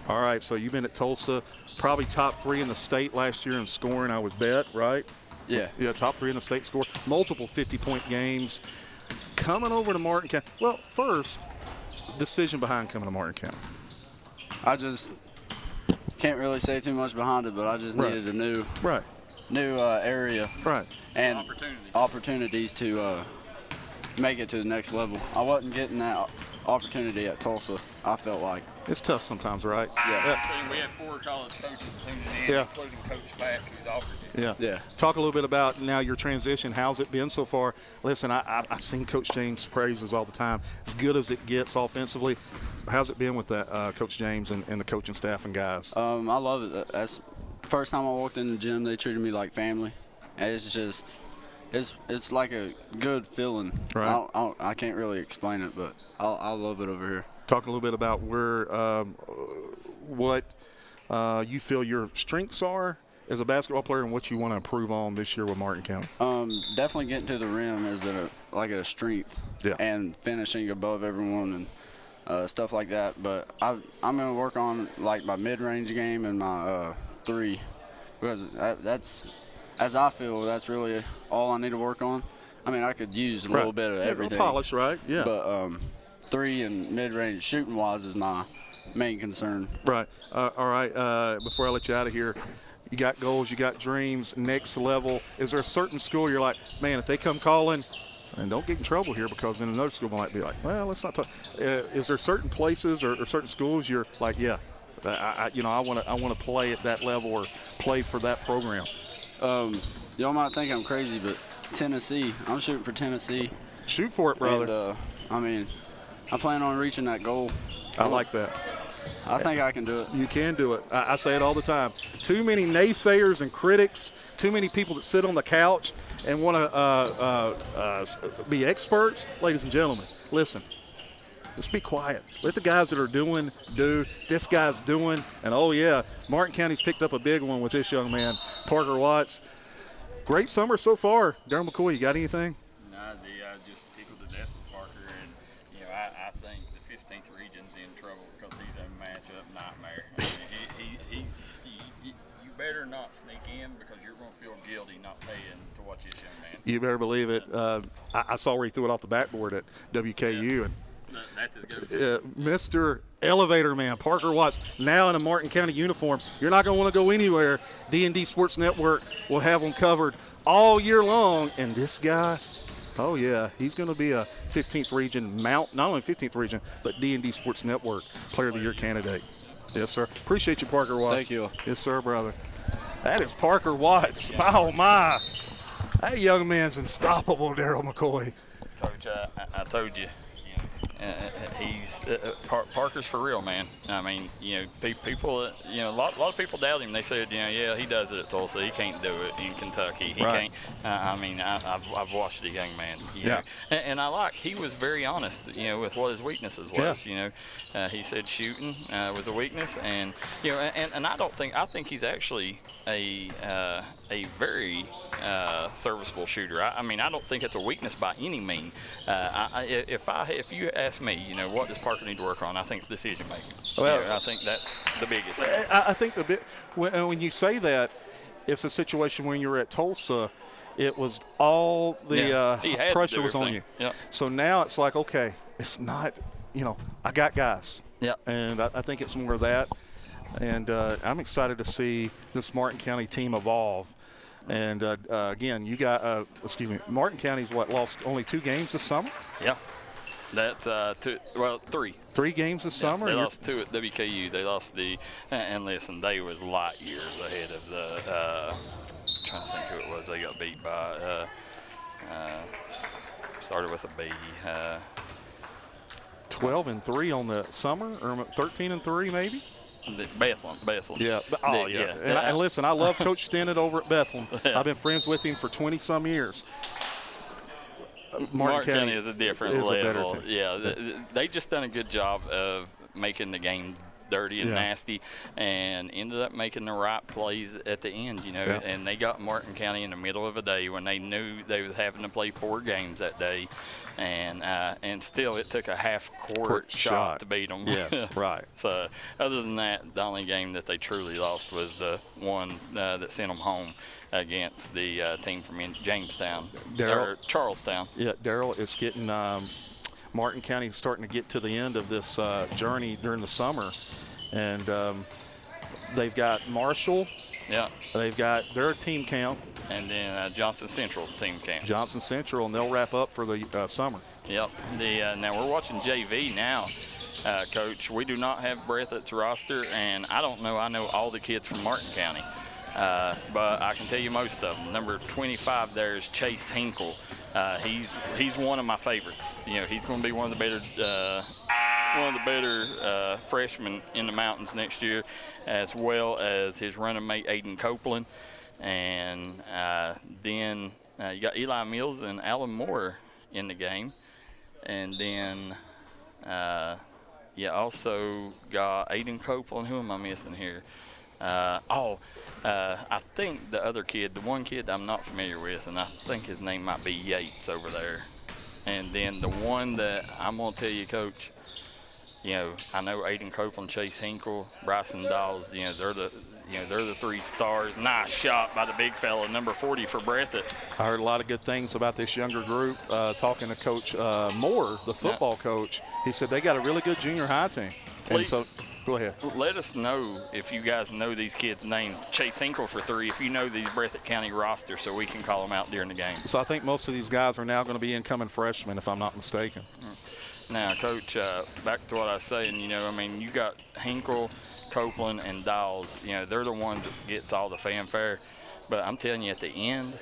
All right, so you've been at Tulsa, probably top 3 in the state last year in scoring, I would bet, right? Yeah. Yeah, top 3 in the state score, multiple 50-point games. Coming over to Martin County. Well, first, decision behind coming to Martin County? I just can't really say too much behind it, but I just needed a new area, and opportunities to make it to the next level. I wasn't getting that opportunity at Tulsa, I felt like. It's tough sometimes, right? Yeah. We had 4 college coaches tuning in, Yeah. including Coach Pack, who's offered it. Yeah. Yeah. Talk a little bit about now your transition. How's it been so far? Listen, I've seen Coach James' praises all the time. As good as it gets offensively. How's it been with that, Coach James and the coaching staff and guys? I love it. That's the first time I walked in the gym, they treated me like family. And it's just, it's like a good feeling. Right. I can't really explain it, but I love it over here. Talk a little bit about what you feel your strengths are as a basketball player and what you want to improve on this year with Martin County. Definitely getting to the rim is like a strength. Yeah. And finishing above everyone and stuff like that. But I'm going to work on like my mid-range game and my 3, because that's, as I feel, that's really all I need to work on. I mean, I could use a little bit of everything. Polish, right? Yeah. But 3 and mid-range shooting-wise is my main concern. Right. All right. Before I let you out of here, you got goals, you got dreams, next level. Is there a certain school you're like, man, if they come calling, and don't get in trouble here because in another school might be like, well, let's not talk. Is there certain places or certain schools you're like, yeah, I want to play at that level or play for that program? Y'all might think I'm crazy, but Tennessee, I'm shooting for Tennessee. Shoot for it, brother. And, I mean, I plan on reaching that goal. I like that. I think I can do it. You can do it. I say it all the time. Too many naysayers and critics, too many people that sit on the couch and want to be experts. Ladies and gentlemen, listen. Just be quiet. Let the guys that are doing do. This guy's doing. And, oh, yeah, Martin County's picked up a big one with this young man, Parker Watts. Great summer so far. Darryl McCoy, you got anything? No, I just tickled to death with Parker. And, I think the 15th region's in trouble because he's a matchup nightmare. I mean, you better not sneak in because you're going to feel guilty not paying to watch this young man. You better believe it. I saw where he threw it off the backboard at WKU. Yeah. And that's his go-to. Mr. Elevator Man, Parker Watts, now in a Martin County uniform. You're not going to want to go anywhere. D&D Sports Network will have them covered all year long. And this guy, oh, yeah, he's going to be a 15th region not only 15th region, but D&D Sports Network Player of the Year candidate. Yes, sir. Appreciate you, Parker Watts. Thank you. Yes, sir, brother. That is Parker Watts. Oh, my. That young man's unstoppable, Darryl McCoy. Coach, I told you. Parker's for real, man. I mean, people, a lot of people doubt him. They said, yeah, he does it at Tulsa. He can't do it in Kentucky. He can't. I've watched the young man. Yeah. And he was very honest, with what his weaknesses was. Yeah. He said shooting was a weakness, and I think he's actually a very serviceable shooter. I don't think it's a weakness by any means. If you ask me, what does Parker need to work on? I think it's decision making. Well, I think that's the biggest thing. I think when you say that, it's a situation when you're at Tulsa, it was all the pressure was on you. Yep. So now it's like, okay, it's not, I got guys. Yeah. And I think it's more of that. And I'm excited to see this Martin County team evolve. And, again, you got, Martin County's lost only 2 games this summer? Yeah. That's 3. 3 games this summer? They lost 2 at WKU. They lost and listen, they was light years ahead of the, trying to think who it was they got beat by. Started with a B. 12-3 on the summer, or 13-3 maybe? Bethlehem. Yeah. Oh, yeah. And listen, I love Coach Stennett over at Bethlehem. I've been friends with him for 20-some years. Martin County is a different level. Yeah, they just done a good job of making the game dirty and nasty, and ended up making the right plays at the end, and they got Martin County in the middle of a day when they knew they was having to play 4 games that day, and still it took a half-court shot to beat them. Yes, right. So other than that, the only game that they truly lost was the one that sent them home against the team from Jamestown, or Charlestown. Yeah, Darryl is getting Martin County is starting to get to the end of this journey during the summer, and they've got Marshall Yeah. They've got their team camp. And then Johnson Central team camp. Johnson Central, and they'll wrap up for the summer. Yep. Now we're watching JV now, Coach. We do not have Breathitt's roster, and I don't know. I know all the kids from Martin County, but I can tell you most of them. Number 25 there is Chase Hinkle. He's one of my favorites. You know, he's going to be one of the better freshmen in the mountains next year, as well as his running mate Aiden Copeland, and then you got Eli Mills and Alan Moore in the game. And then, also got Aiden Copeland. Who am I missing here? I think the other kid, the one kid I'm not familiar with, and I think his name might be Yates over there. And then the one that I'm going to tell you, Coach, you know, I know Aiden Copeland, Chase Hinkle, Bryson Dawes, you know, they're the 3 stars. Nice shot by the big fella, number 40 for Breathitt. I heard a lot of good things about this younger group. Talking to Coach Moore, the football coach, he said they got a really good junior high team. Please, and so, go ahead. Let us know if you guys know these kids' names. Chase Hinkle for 3, if you know these Breathitt County roster, so we can call them out during the game. So I think most of these guys are now going to be incoming freshmen, if I'm not mistaken. Now, Coach, back to what I was saying, you know, I mean, you got Hinkle, Copeland, and Dawes. You know, they're the ones that gets all the fanfare. But I'm telling you, at the end,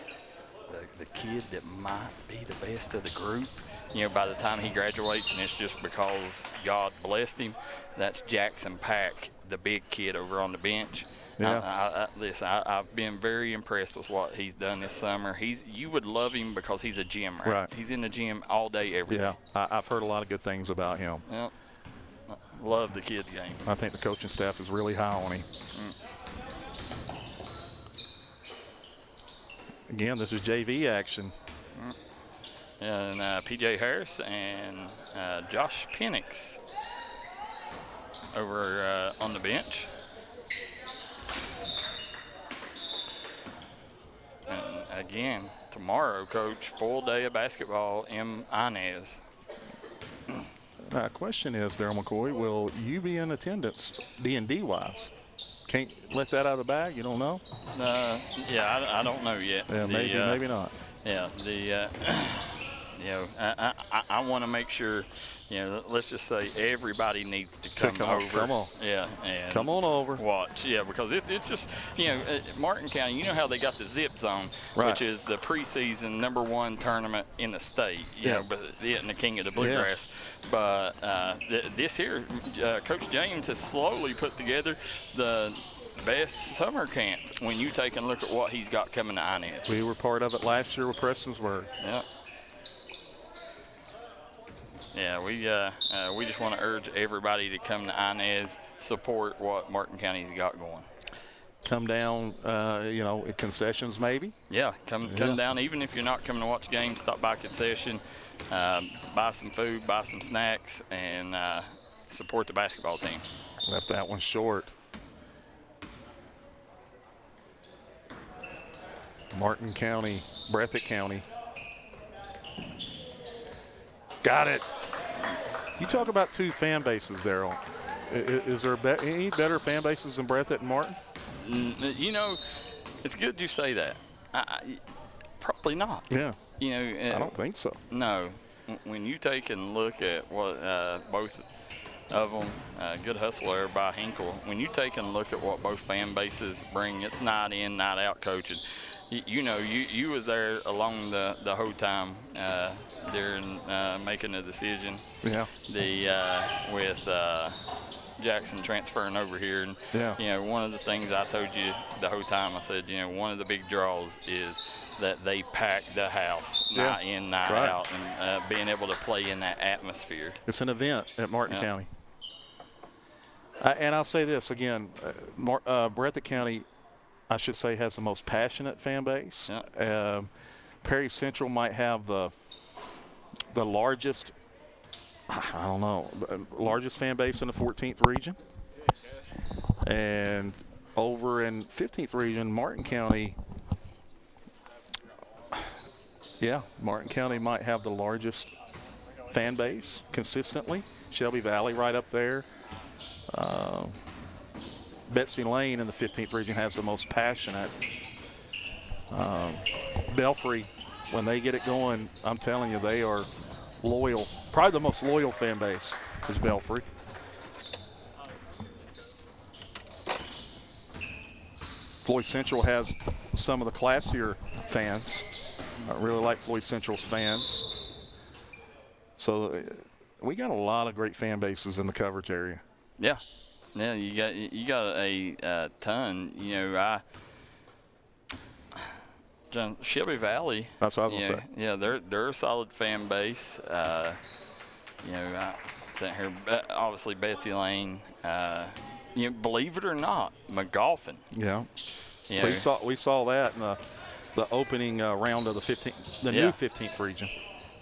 the kid that might be the best of the group, you know, by the time he graduates, and it's just because God blessed him, that's Jackson Pack, the big kid over on the bench. Yeah. Listen, I've been very impressed with what he's done this summer. You would love him because he's a gym rat. Right. He's in the gym all day, every day. Yeah, I've heard a lot of good things about him. Yep. Love the kid's game. I think the coaching staff is really high on him. Again, this is JV action. And P.J. Harris and Josh Penix over on the bench. And again, tomorrow, Coach, full day of basketball in Inez. Question is, Darryl McCoy, will you be in attendance D&D wise? Can't let that out of the bag? You don't know? I don't know yet. Yeah, maybe not. Yeah, you know, I want to make sure, you know, let's just say everybody needs to come over. Come on. Yeah. And come on over. Watch. Yeah, because it's just, you know, Martin County, you know how they got the Zip Zone, right, which is the preseason #1 tournament in the state, you know, but and the king of the bluegrass. Yeah. But this here, Coach James has slowly put together the best summer camp when you take a look at what he's got coming to Inez. We were part of it last year with Prestonsburg. Yeah. Yeah, we just want to urge everybody to come to Inez, support what Martin County's got going. Come down, you know, at concessions maybe. Yeah, come down. Even if you're not coming to watch games, stop by concession, buy some food, buy some snacks, and support the basketball team. Left that one short. Martin County, Breathitt County. Got it. You talk about 2 fan bases, Darryl. Is there any better fan bases than Breathitt and Martin? You know, it's good you say that. Probably not. Yeah. You know, I don't think so. No. When you take and look at what both of them, good hustler by Hinkle, when you take and look at what both fan bases bring, it's night in, night out coaching. You know, you was there along the whole time during making the decision. Yeah. With Jackson transferring over here, and you know, one of the things I told you the whole time, I said, you know, one of the big draws is that they pack the house night in, night out, and being able to play in that atmosphere. It's an event at Martin County. And I'll say this again, Breathitt County, I should say, has the most passionate fan base. Yeah. Perry Central might have the largest, I don't know, largest fan base in the 14th region. And over in 15th region, Martin County, Martin County might have the largest fan base consistently. Shelby Valley right up there. Betsy Lane in the 15th region has the most passionate. Belfry, when they get it going, I'm telling you, they are loyal. Probably the most loyal fan base is Belfry. Floyd Central has some of the classier fans. I really like Floyd Central's fans. So we got a lot of great fan bases in the coverage area. Yeah, yeah, you got a ton. You know, Shelby Valley. That's what I was gonna say. Yeah, they're a solid fan base. You know, I sitting here, obviously Betsy Lane. You know, believe it or not, McGoffin. Yeah. You know, We saw that in the opening round of the new 15th region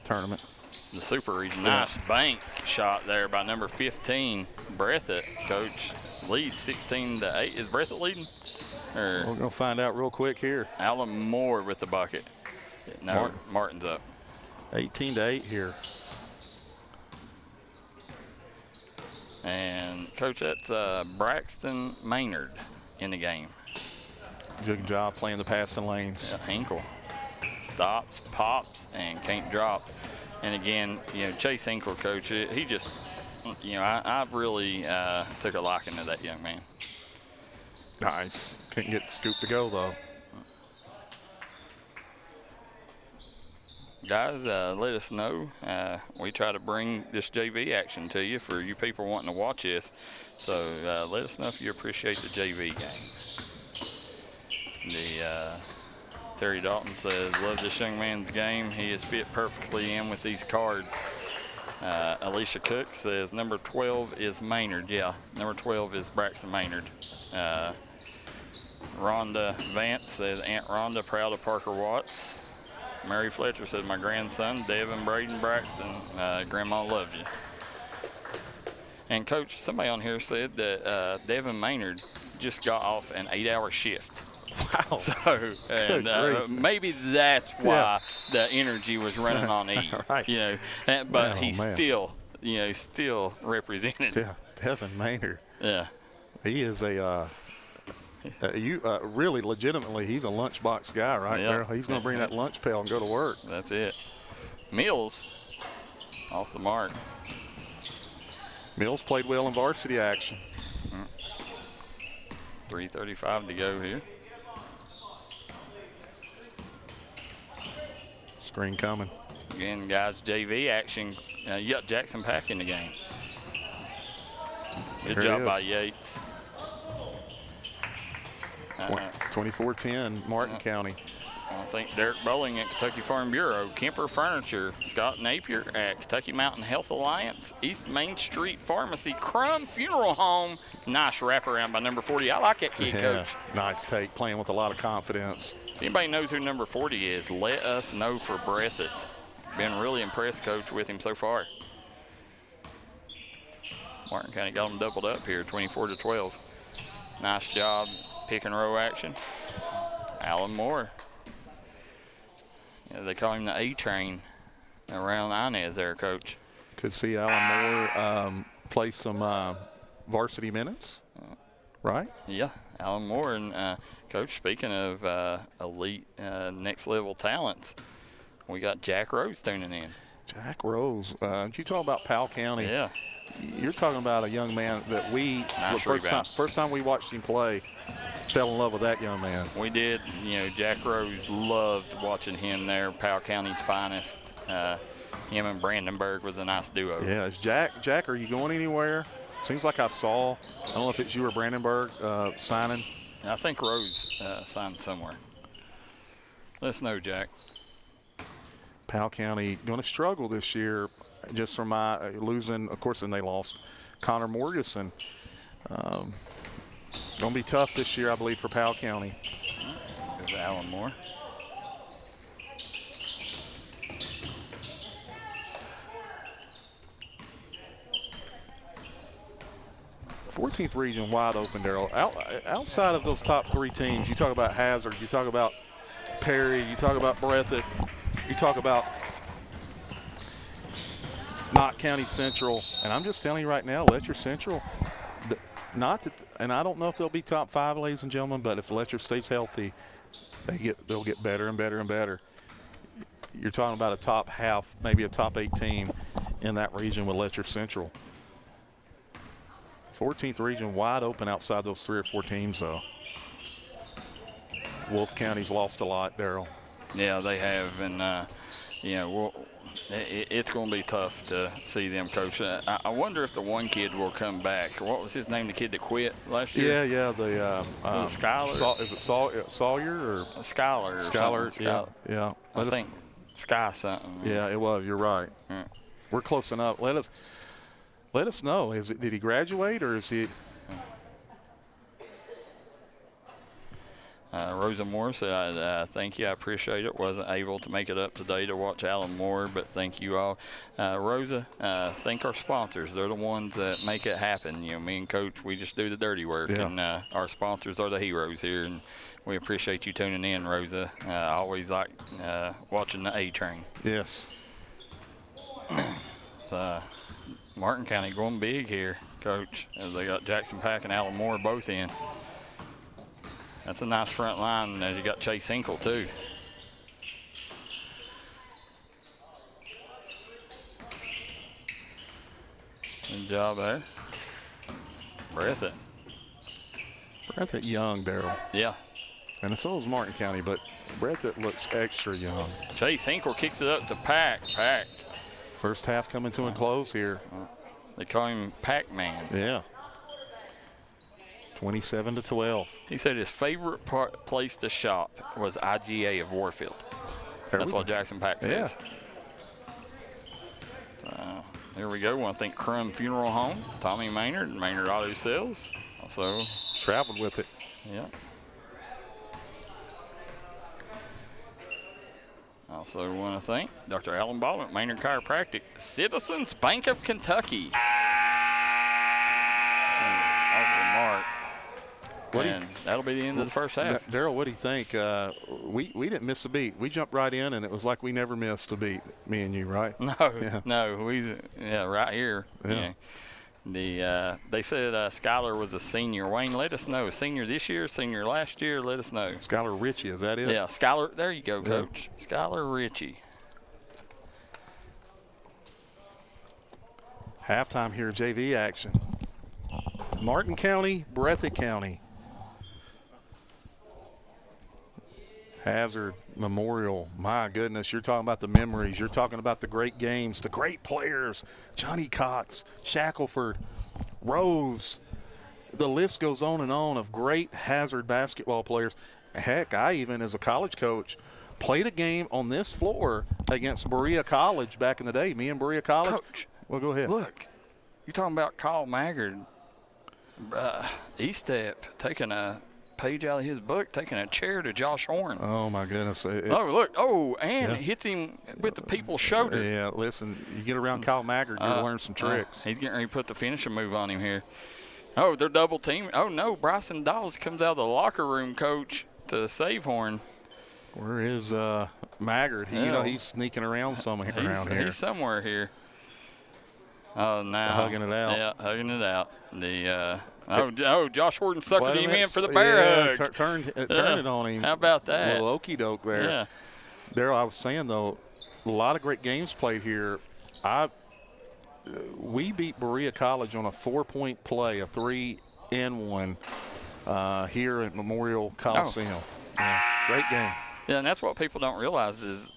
tournament. The Super Region. Nice bank shot there by number 15, Breathitt. Coach leads 16-8. Is Breathitt leading? Or We're going to find out real quick here. Alan Moore with the bucket. No, Martin's up. 18-8 here. And, Coach, that's Braxton Maynard in the game. Good job playing the passing lanes. Yeah, Hinkle stops, pops, and can't drop. And again, you know, Chase Hinkle, Coach, he just, you know, I've really took a liking to that young man. Nice. Couldn't get the scoop to go, though. Guys, let us know. We try to bring this JV action to you for you people wanting to watch this. So let us know if you appreciate the JV game. Terry Dalton says, love this young man's game. He is fit perfectly in with these cards. Alicia Cook says, number 12 is Maynard. Yeah, number 12 is Braxton Maynard. Rhonda Vance says, Aunt Rhonda, proud of Parker Watts. Mary Fletcher says, my grandson, Devin Braden Braxton, Grandma loves you. And, Coach, somebody on here said that Devin Maynard just got off an 8-hour shift. Wow. So, and maybe that's why the energy was running on E. Right. You know, but he's still, you know, still represented. Yeah, Devin Maynard. Yeah. He is really legitimately, he's a lunchbox guy right there. He's going to bring that lunch pail and go to work. That's it. Mills off the mark. Mills played well in varsity action. 3:35 to go here. Screen coming. Again, guys, JV action. You got Jackson Pack in the game. Good job by Yates. 24-10, Martin County. I think Derek Bowling at Kentucky Farm Bureau, Kemper Furniture, Scott Napier at Kentucky Mountain Health Alliance, East Main Street Pharmacy, Crum Funeral Home. Nice wraparound by number 40. I like that kid, Coach. Nice take, playing with a lot of confidence. If anybody knows who number 40 is, let us know for Breathitt. Been really impressed, Coach, with him so far. Martin County got them doubled up here, 24-12. Nice job, pick and roll action. Alan Moore. Yeah, they call him the A-train around Inez there, Coach. Could see Alan Moore play some varsity minutes, right? Yeah, Alan Moore. And, Coach, speaking of elite next-level talents, we got Jack Rose tuning in. Jack Rose. You talk about Powell County. Yeah. You're talking about a young man that first time we watched him play, fell in love with that young man. We did. You know, Jack Rose loved watching him there, Powell County's finest. Him and Brandenburg was a nice duo. Yeah, Jack, are you going anywhere? Seems like I don't know if it's you or Brandenburg signing. I think Rose signed somewhere. Let us know, Jack. Powell County going to struggle this year just from my losing, of course, and they lost Connor Morgeson. Going to be tough this year, I believe, for Powell County. There's Alan Moore. th region wide open, Darryl. Outside of those top three teams, you talk about Hazard, you talk about Perry, you talk about Breathitt, you talk about Knott County Central, and I'm just telling you right now, Letcher Central, not that, and I don't know if they'll be top 5, ladies and gentlemen, but if Letcher stays healthy, they'll get better and better and better. You're talking about a top half, maybe a top 8 team in that region with Letcher Central. 14th region wide open outside those 3 or 4 teams, though. Wolfe County's lost a lot, Darryl. Yeah, they have, and it's going to be tough to see them, Coach. I wonder if the one kid will come back. What was his name, the kid that quit last year? Yeah, Skyler. Is it Sawyer or Skyler? Skyler, yeah. I think Sky something. Yeah, it was. You're right. Yeah. We're close enough. Let us know. Did he graduate or is he? Rosa Moore said, thank you, I appreciate it. Wasn't able to make it up today to watch Alan Moore, but thank you all. Rosa, thank our sponsors. They're the ones that make it happen. Me and Coach, we just do the dirty work, and our sponsors are the heroes here, and we appreciate you tuning in, Rosa. I always like watching the A-Train. Yes. Martin County going big here, Coach, as they got Jackson Pack and Alan Moore both in. That's a nice front line, as you got Chase Hinkle, too. Good job there. Breathitt young, Darryl. Yeah. And so is Martin County, but Breathitt looks extra young. Chase Hinkle kicks it up to Pack. First half coming to a close here. They call him Pac-Man. Yeah. 27-12. He said his favorite place to shop was IGA of Warfield. That's what Jackson Pack says. Yeah. Here we go. I think Crum Funeral Home, Tommy Maynard, and Maynard Auto Sales. Also traveled with it. Yeah. Also want to thank Dr. Alan Baldwin, Maynard Chiropractic, Citizens Bank of Kentucky. Mark. And that'll be the end of the first half. Darryl, what do you think? We didn't miss a beat. We jumped right in, and it was like we never missed a beat, me and you, right? No, right here. Yeah. They said Skylar was a senior. Wayne, let us know. Senior this year, senior last year, let us know. Skylar Ritchie, is that it? Yeah, Skylar. There you go, Coach. Yeah. Skylar Ritchie. Halftime here, JV action. Martin County, Breathitt County. Hazard Memorial, my goodness, you're talking about the memories. You're talking about the great games, the great players. Johnny Cox, Shackelford, Rose. The list goes on and on of great Hazard basketball players. Heck, I even, as a college coach, played a game on this floor against Berea College back in the day. Me and Berea College. Coach, well, go ahead. Look, you're talking about Kyle Maggard. E-step, taking a page out of his book, taking a chair to Josh Horn. Oh, my goodness. Look. It hits him with the people's shoulder. Yeah, listen, you get around Kyle Maggard, you'll learn some tricks. He's getting ready to put the finishing move on him here. Oh, they're double teaming. Oh, no, Bryson Dawes comes out of the locker room, Coach, to save Horn. Where is Maggard? He's sneaking around somewhere around here. He's somewhere here. Oh, now. Hugging it out. Yeah, hugging it out. Josh Horton suckered him in for the bear hug. Turned it on him. How about that? A little okey-doke there. Yeah. Darryl, I was saying, though, a lot of great games played here. We beat Berea College on a 4-point play, a 3-1 here at Memorial Coliseum. Yeah, great game. Yeah, and that's what people don't realize is,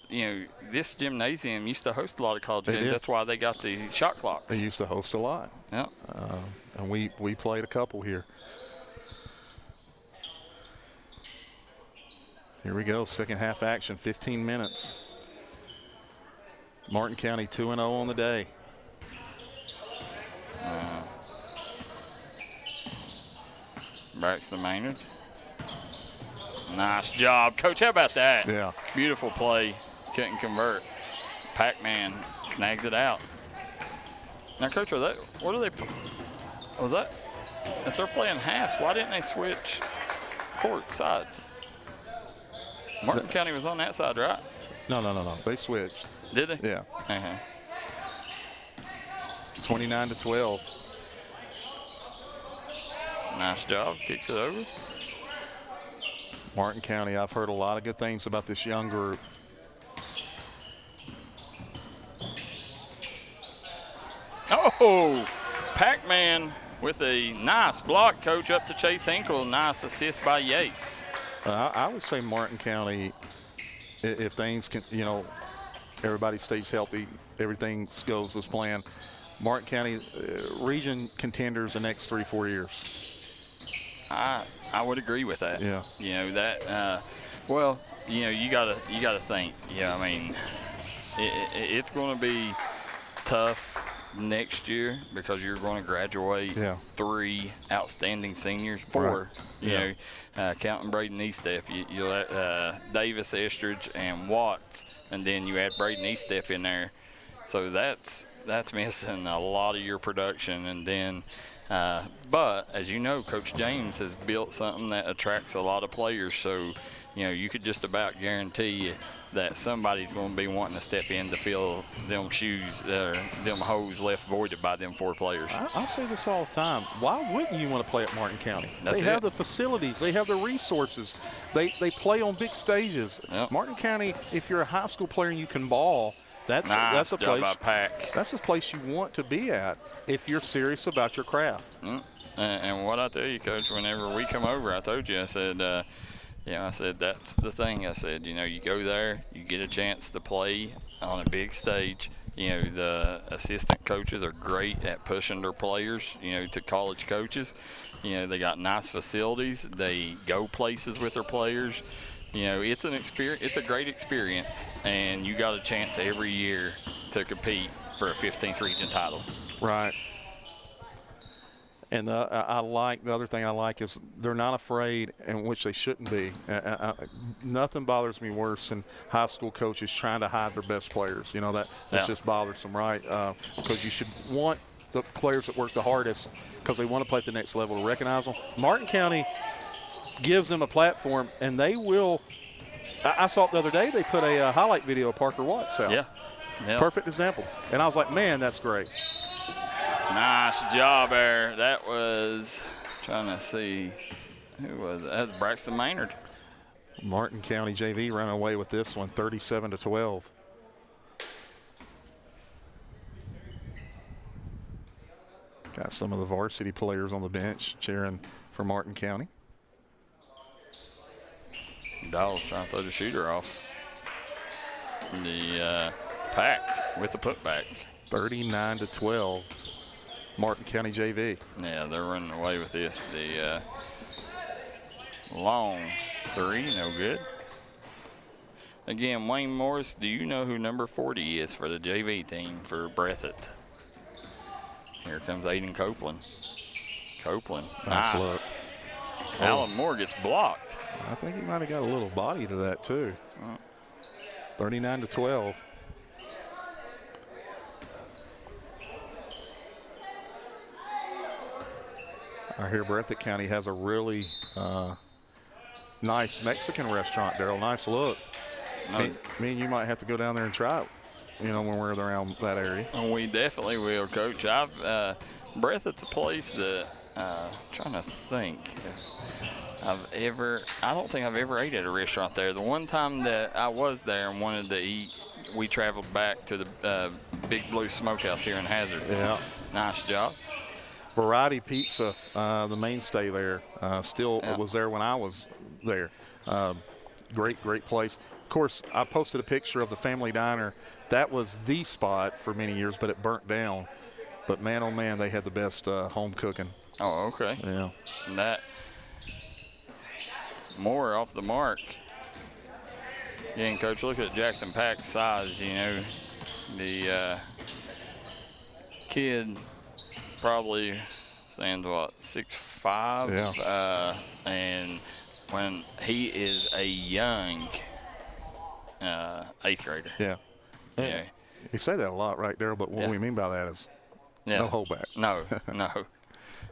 this gymnasium used to host a lot of college games. That's why they got the shot clocks. They used to host a lot. Yeah. And we played a couple here. Here we go, second half action, 15 minutes. Martin County 2-0 on the day. Braxton Maynard. Nice job, Coach. How about that? Yeah. Beautiful play. Couldn't convert. Pac-Man snags it out. Now, Coach, if they're playing half, why didn't they switch court sides? Martin County was on that side, right? No. They switched. Did they? Yeah. 29-12. Nice job. Kicks it over. Martin County, I've heard a lot of good things about this young group. Oh, Pac-Man with a nice block, coach, up to Chase Hinkle. Nice assist by Yates. I would say Martin County, if things can, everybody stays healthy, everything goes as planned. Martin County region contenders the next 3-4 years. I would agree with that. Yeah. You gotta think. It's going to be tough next year because you're going to graduate 3 outstanding seniors, 4. Counting Braden Eastep, you'll have Davis, Estridge, and Watts, and then you add Braden Eastep in there. So that's missing a lot of your production, and then. But as you know, Coach James has built something that attracts a lot of players. So, you could just about guarantee that somebody's going to be wanting to step in to fill them shoes, them holes left voided by them 4 players. I say this all the time. Why wouldn't you want to play at Martin County? They have the facilities. They have the resources. They play on big stages. Yep. Martin County, if you're a high school player and you can ball, that's a place. By Pac. That's the place you want to be at if you're serious about your craft. And what I tell you, Coach, whenever we come over, I told you, I said, that's the thing. I said, you go there, you get a chance to play on a big stage. The assistant coaches are great at pushing their players, to college coaches. They got nice facilities. They go places with their players. It's an experience. It's a great experience, and you got a chance every year to compete for a 15th region title. Right. And the other thing I like is they're not afraid, and which they shouldn't be. Nothing bothers me worse than high school coaches trying to hide their best players. That's just bothersome, right? Because you should want the players that work the hardest because they want to play at the next level to recognize them. Martin County gives them a platform, and they will. I saw it the other day. They put a highlight video of Parker Watts out. Yeah. Perfect example. And I was like, man, that's great. Nice job there. That was, trying to see, who was it? That was Braxton Maynard. Martin County JV ran away with this one, 37-12. Got some of the varsity players on the bench cheering for Martin County. Dawes trying to throw the shooter off. The Pack with the putback. 39-12. Martin County JV. Yeah, they're running away with this. The long 3, no good. Again, Wayne Morris, do you know who number 40 is for the JV team for Breathitt? Here comes Aiden Copeland. Nice. Look. Alan Moore gets blocked. I think he might have got a little body to that too. 39-12. I hear Breathitt County has a really nice Mexican restaurant, Darryl. Nice look. Me and you might have to go down there and try it, when we're around that area. We definitely will, Coach. Breathitt's a place that, trying to think I don't think I've ever ate at a restaurant there. The one time that I was there and wanted to eat, we traveled back to the Big Blue Smokehouse here in Hazard. Yeah. Nice job. Variety Pizza, the mainstay there, was there when I was there. Great place. Of course, I posted a picture of the Family Diner. That was the spot for many years, but it burnt down. But man, oh man, they had the best home cooking. Oh, okay. Yeah. And that Moore off the mark. Yeah, and Coach, look at Jackson Pack's size. The kid probably stands 6'5". Yeah. And when he is a young 8th grader. Yeah. Yeah. You say that a lot, right, Darryl? But what we mean by that is no holdback. No.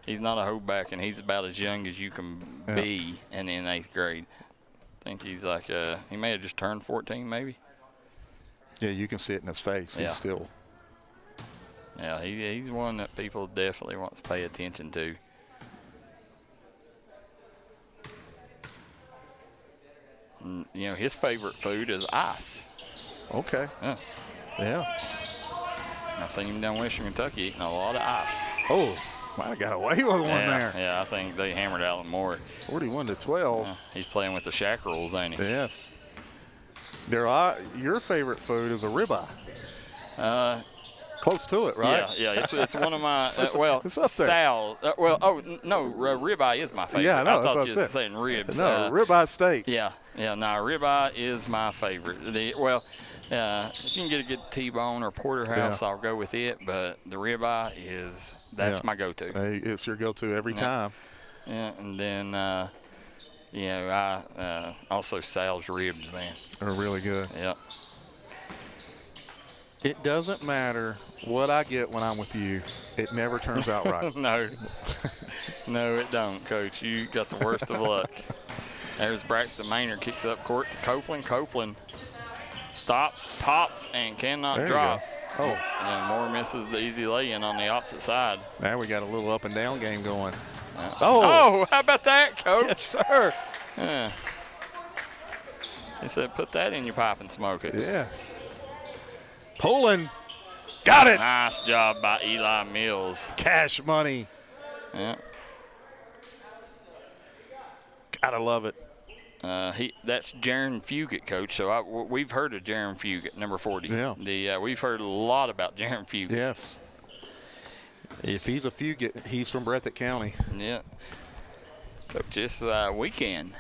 He's not a holdback, and he's about as young as you can be, and in 8th grade. I think he's like he may have just turned 14, maybe. Yeah, you can see it in his face. Yeah. He's still. Yeah, he's one that people definitely want to pay attention to. you know, his favorite food is ice. Okay. Yeah. I've seen him down Western Kentucky eating a lot of ice. Oh, might have got away with one there. Yeah, I think they hammered Alan Moore. 41-12. He's playing with the shack rules, ain't he? Yes. Darryl, your favorite food is a ribeye. Close to it, right? Yeah. It's one of my. It's up there. Sal. Ribeye is my favorite. Yeah, I know. I thought that's you what were saying ribs. No, ribeye steak. Yeah. No, ribeye is my favorite. If you can get a good T-bone or porterhouse, I'll go with it. But the ribeye that's my go-to. Hey, it's your go-to every time. Yeah, and then I also Sal's ribs, man. They're really good. Yep. It doesn't matter what I get when I'm with you. It never turns out right. No, it don't, Coach. You got the worst of luck. There's Braxton Maynard, kicks up court to Copeland. Copeland stops, pops, and cannot drop. Oh. And Moore misses the easy lay-in on the opposite side. Now we got a little up and down game going. Oh, how about that, Coach? Yes, sir. Yeah. He said, put that in your pipe and smoke it. Yes. Pulling. Got it. Nice job by Eli Mills. Cash money. Yeah. Gotta love it. That's Jaron Fugit, Coach. So we've heard of Jaron Fugit, number 40. Yeah. We've heard a lot about Jaron Fugit. Yes. If he's a Fugit, he's from Breathitt County. Yeah. Coach, this weekend,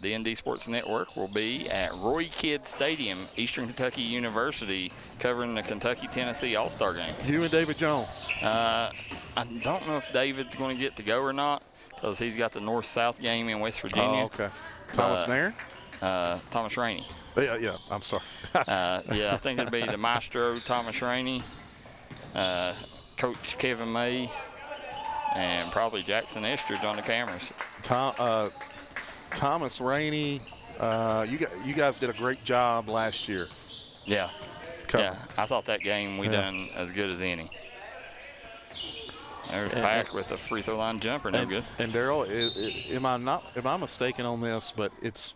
D&D Sports Network will be at Roy Kidd Stadium, Eastern Kentucky University, covering the Kentucky-Tennessee All-Star game. You and David Jones. I don't know if David's going to get to go or not, because he's got the North-South game in West Virginia. Oh, okay. Thomas Nairn? Thomas Rainey. Yeah, I'm sorry. I think it'll be the Maestro, Thomas Rainey, Coach Kevin May, and probably Jackson Estridge on the cameras. Thomas Rainey, you guys did a great job last year. Yeah. Yeah, I thought that game we done as good as any. There's Pack with a free throw line jumper, no good. And Darryl, am I mistaken on this? But it's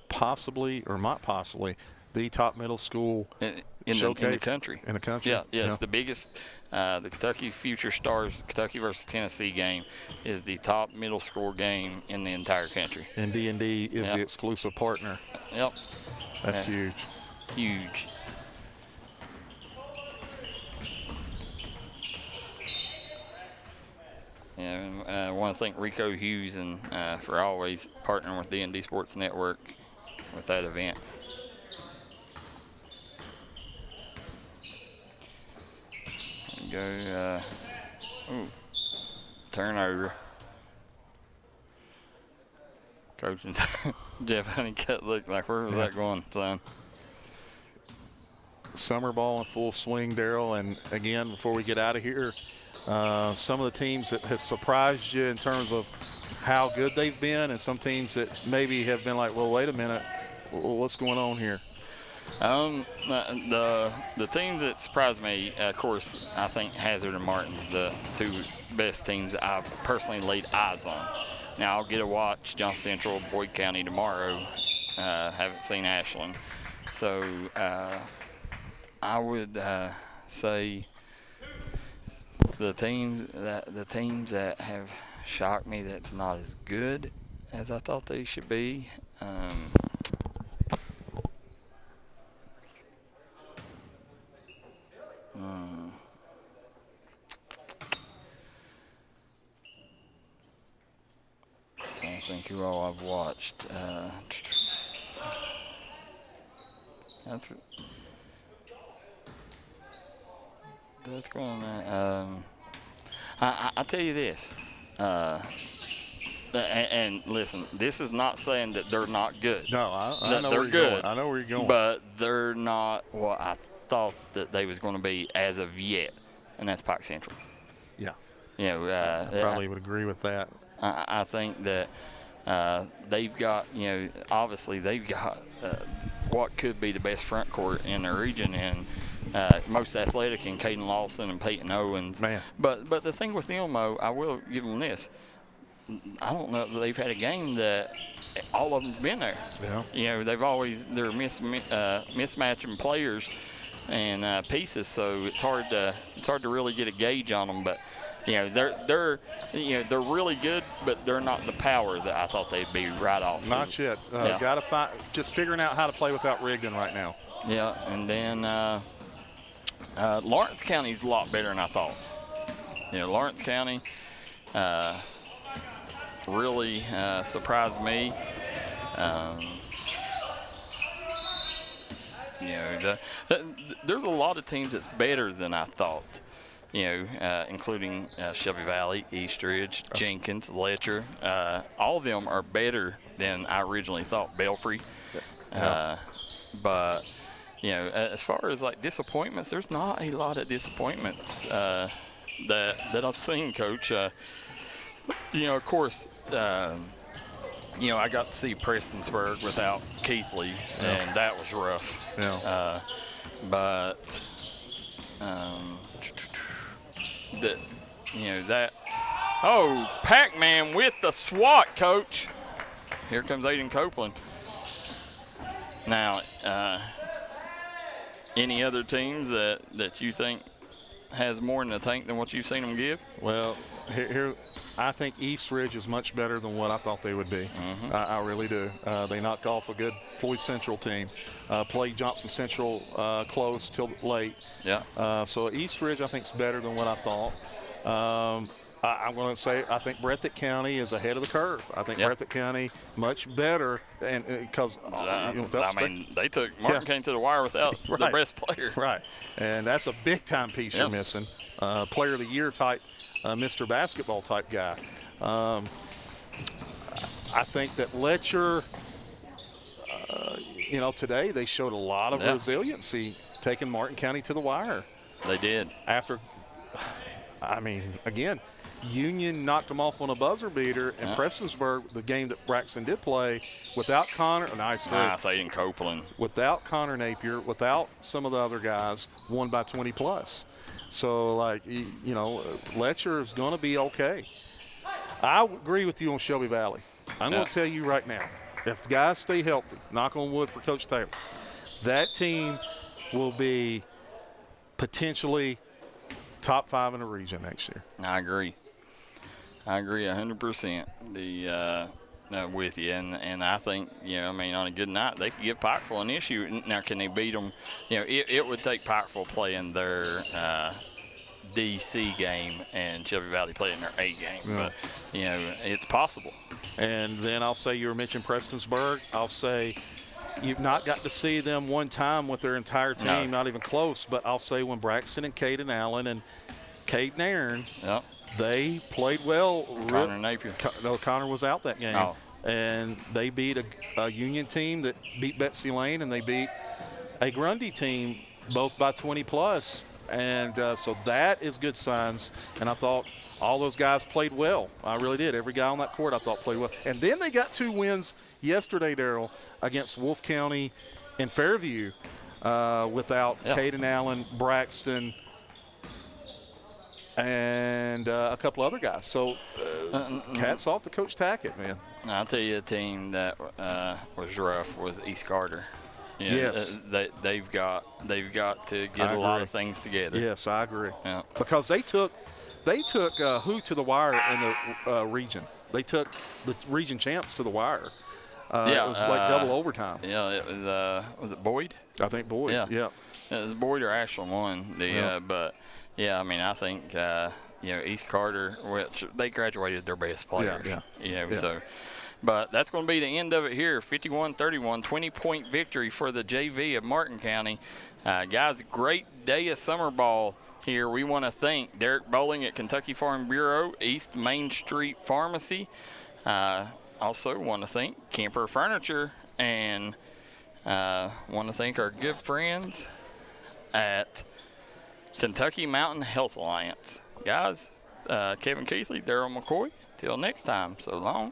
possibly or not possibly the top middle school in the country. In the country. Yeah, it's the biggest. The Kentucky Future Stars Kentucky versus Tennessee game is the top middle school game in the entire country. And D&D is the exclusive partner. Yep. That's huge. Huge. Yeah, I want to thank Rico Hughes and for always partnering with D&D Sports Network with that event. Go, turnover. Coach and Jeff Honeycutt looked like, where was that going, son? Summer ball in full swing, Darryl. And again, before we get out of here, some of the teams that have surprised you in terms of how good they've been, and some teams that maybe have been like, well, wait a minute, what's going on here? The teams that surprised me, of course, I think Hazard and Martin's the two best teams I've personally laid eyes on. Now, I'll get to watch Johnson Central, Boyd County tomorrow. Haven't seen Ashland. So I would say the teams that have shocked me that's not as good as I thought they should be. I think who all I've watched. That's going on. I'll tell you this. And listen, this is not saying that they're not good. No, I know they're where you're good. going. I know where you're going. But they're not what I thought that they was going to be as of yet, and that's Pike Central. Yeah. You know, I probably would agree with that. I think that they've got, obviously they've got what could be the best front court in the region, and most athletic in Caden Lawson and Peyton Owens. Man. But the thing with them, I will give them this. I don't know that they've had a game that all of them's been there. Yeah. They're mismatching players and pieces, so it's hard to really get a gauge on them. But they're really good, but they're not the power that I thought they'd be right off. Not yet. Got to find, just figuring out how to play without Rigdon right now. Yeah, and then Lawrence County's a lot better than I thought. Lawrence County really surprised me. There's a lot of teams that's better than I thought. Including Shelby Valley, Eastridge, Jenkins, Letcher. All of them are better than I originally thought. Belfry. But as far as like disappointments, there's not a lot of disappointments that I've seen, Coach. Of course, I got to see Prestonsburg without Keithley, and that was rough. Yeah. Pac-Man with the SWAT, Coach. Here comes Aiden Copeland. Now, any other teams that you think has more in the tank than what you've seen them give? Well, here I think Eastridge is much better than what I thought they would be. Mm-hmm. I really do. They knocked off a good Floyd Central team. Played Johnson Central close till late. Yeah. So Eastridge I think is better than what I thought. I'm going to say I think Breathitt County is ahead of the curve. I think Breathitt County much better, and because they took Martin County to the wire without the best player. Right, and that's a big time piece you're missing. Player of the year type, Mr. Basketball type guy. I think that Letcher, today they showed a lot of resiliency, taking Martin County to the wire. They did. Again, Union knocked them off on a buzzer beater, and Prestonsburg, the game that Braxton did play, without Connor, Aiden Copeland. Without Connor Napier, without some of the other guys, won by 20 plus. So, Letcher is going to be okay. I agree with you on Shelby Valley. I'm going to tell you right now, if the guys stay healthy, knock on wood for Coach Taylor, that team will be potentially top 5 in the region next year. I agree 100% with you, and I think on a good night they could give Pikeville an issue. Now, can they beat them? It would take Pikeville playing their DC game and Shelby Valley playing their A game, but it's possible. And then I'll say you were mentioning Prestonsburg. I'll say you've not got to see them one time with their entire team, not even close. But I'll say when Braxton and Caden Allen and Caden Aaron, they played well. Connor Napier. Connor was out that game. Oh. And they beat a Union team that beat Betsy Lane, and they beat a Grundy team both by 20 plus. And so that is good signs. And I thought all those guys played well. I really did. Every guy on that court I thought played well. And then they got 2 wins yesterday, Darryl, against Wolfe County and Fairview without Caden Allen, Braxton, and a couple other guys. So hats off to Coach Tackett, man. I'll tell you a team that was rough was East Carter. Yes. They've got to get a lot of things together. Yes, I agree. Yeah. Because they took who to the wire in the region? They took the region champs to the wire. It was like double overtime. Yeah, it was it Boyd? I think Boyd. Yeah. It was Boyd or Ashland won. But I think East Carter, which they graduated their best players. So. But that's going to be the end of it here. 51-31, 20-point victory for the JV of Martin County. Guys, great day of summer ball here. We want to thank Derek Bowling at Kentucky Farm Bureau, East Main Street Pharmacy. Also want to thank Camper Furniture, and want to thank our good friends at Kentucky Mountain Health Alliance. Guys, Kevin Keithley, Darryl McCoy. Till next time, so long.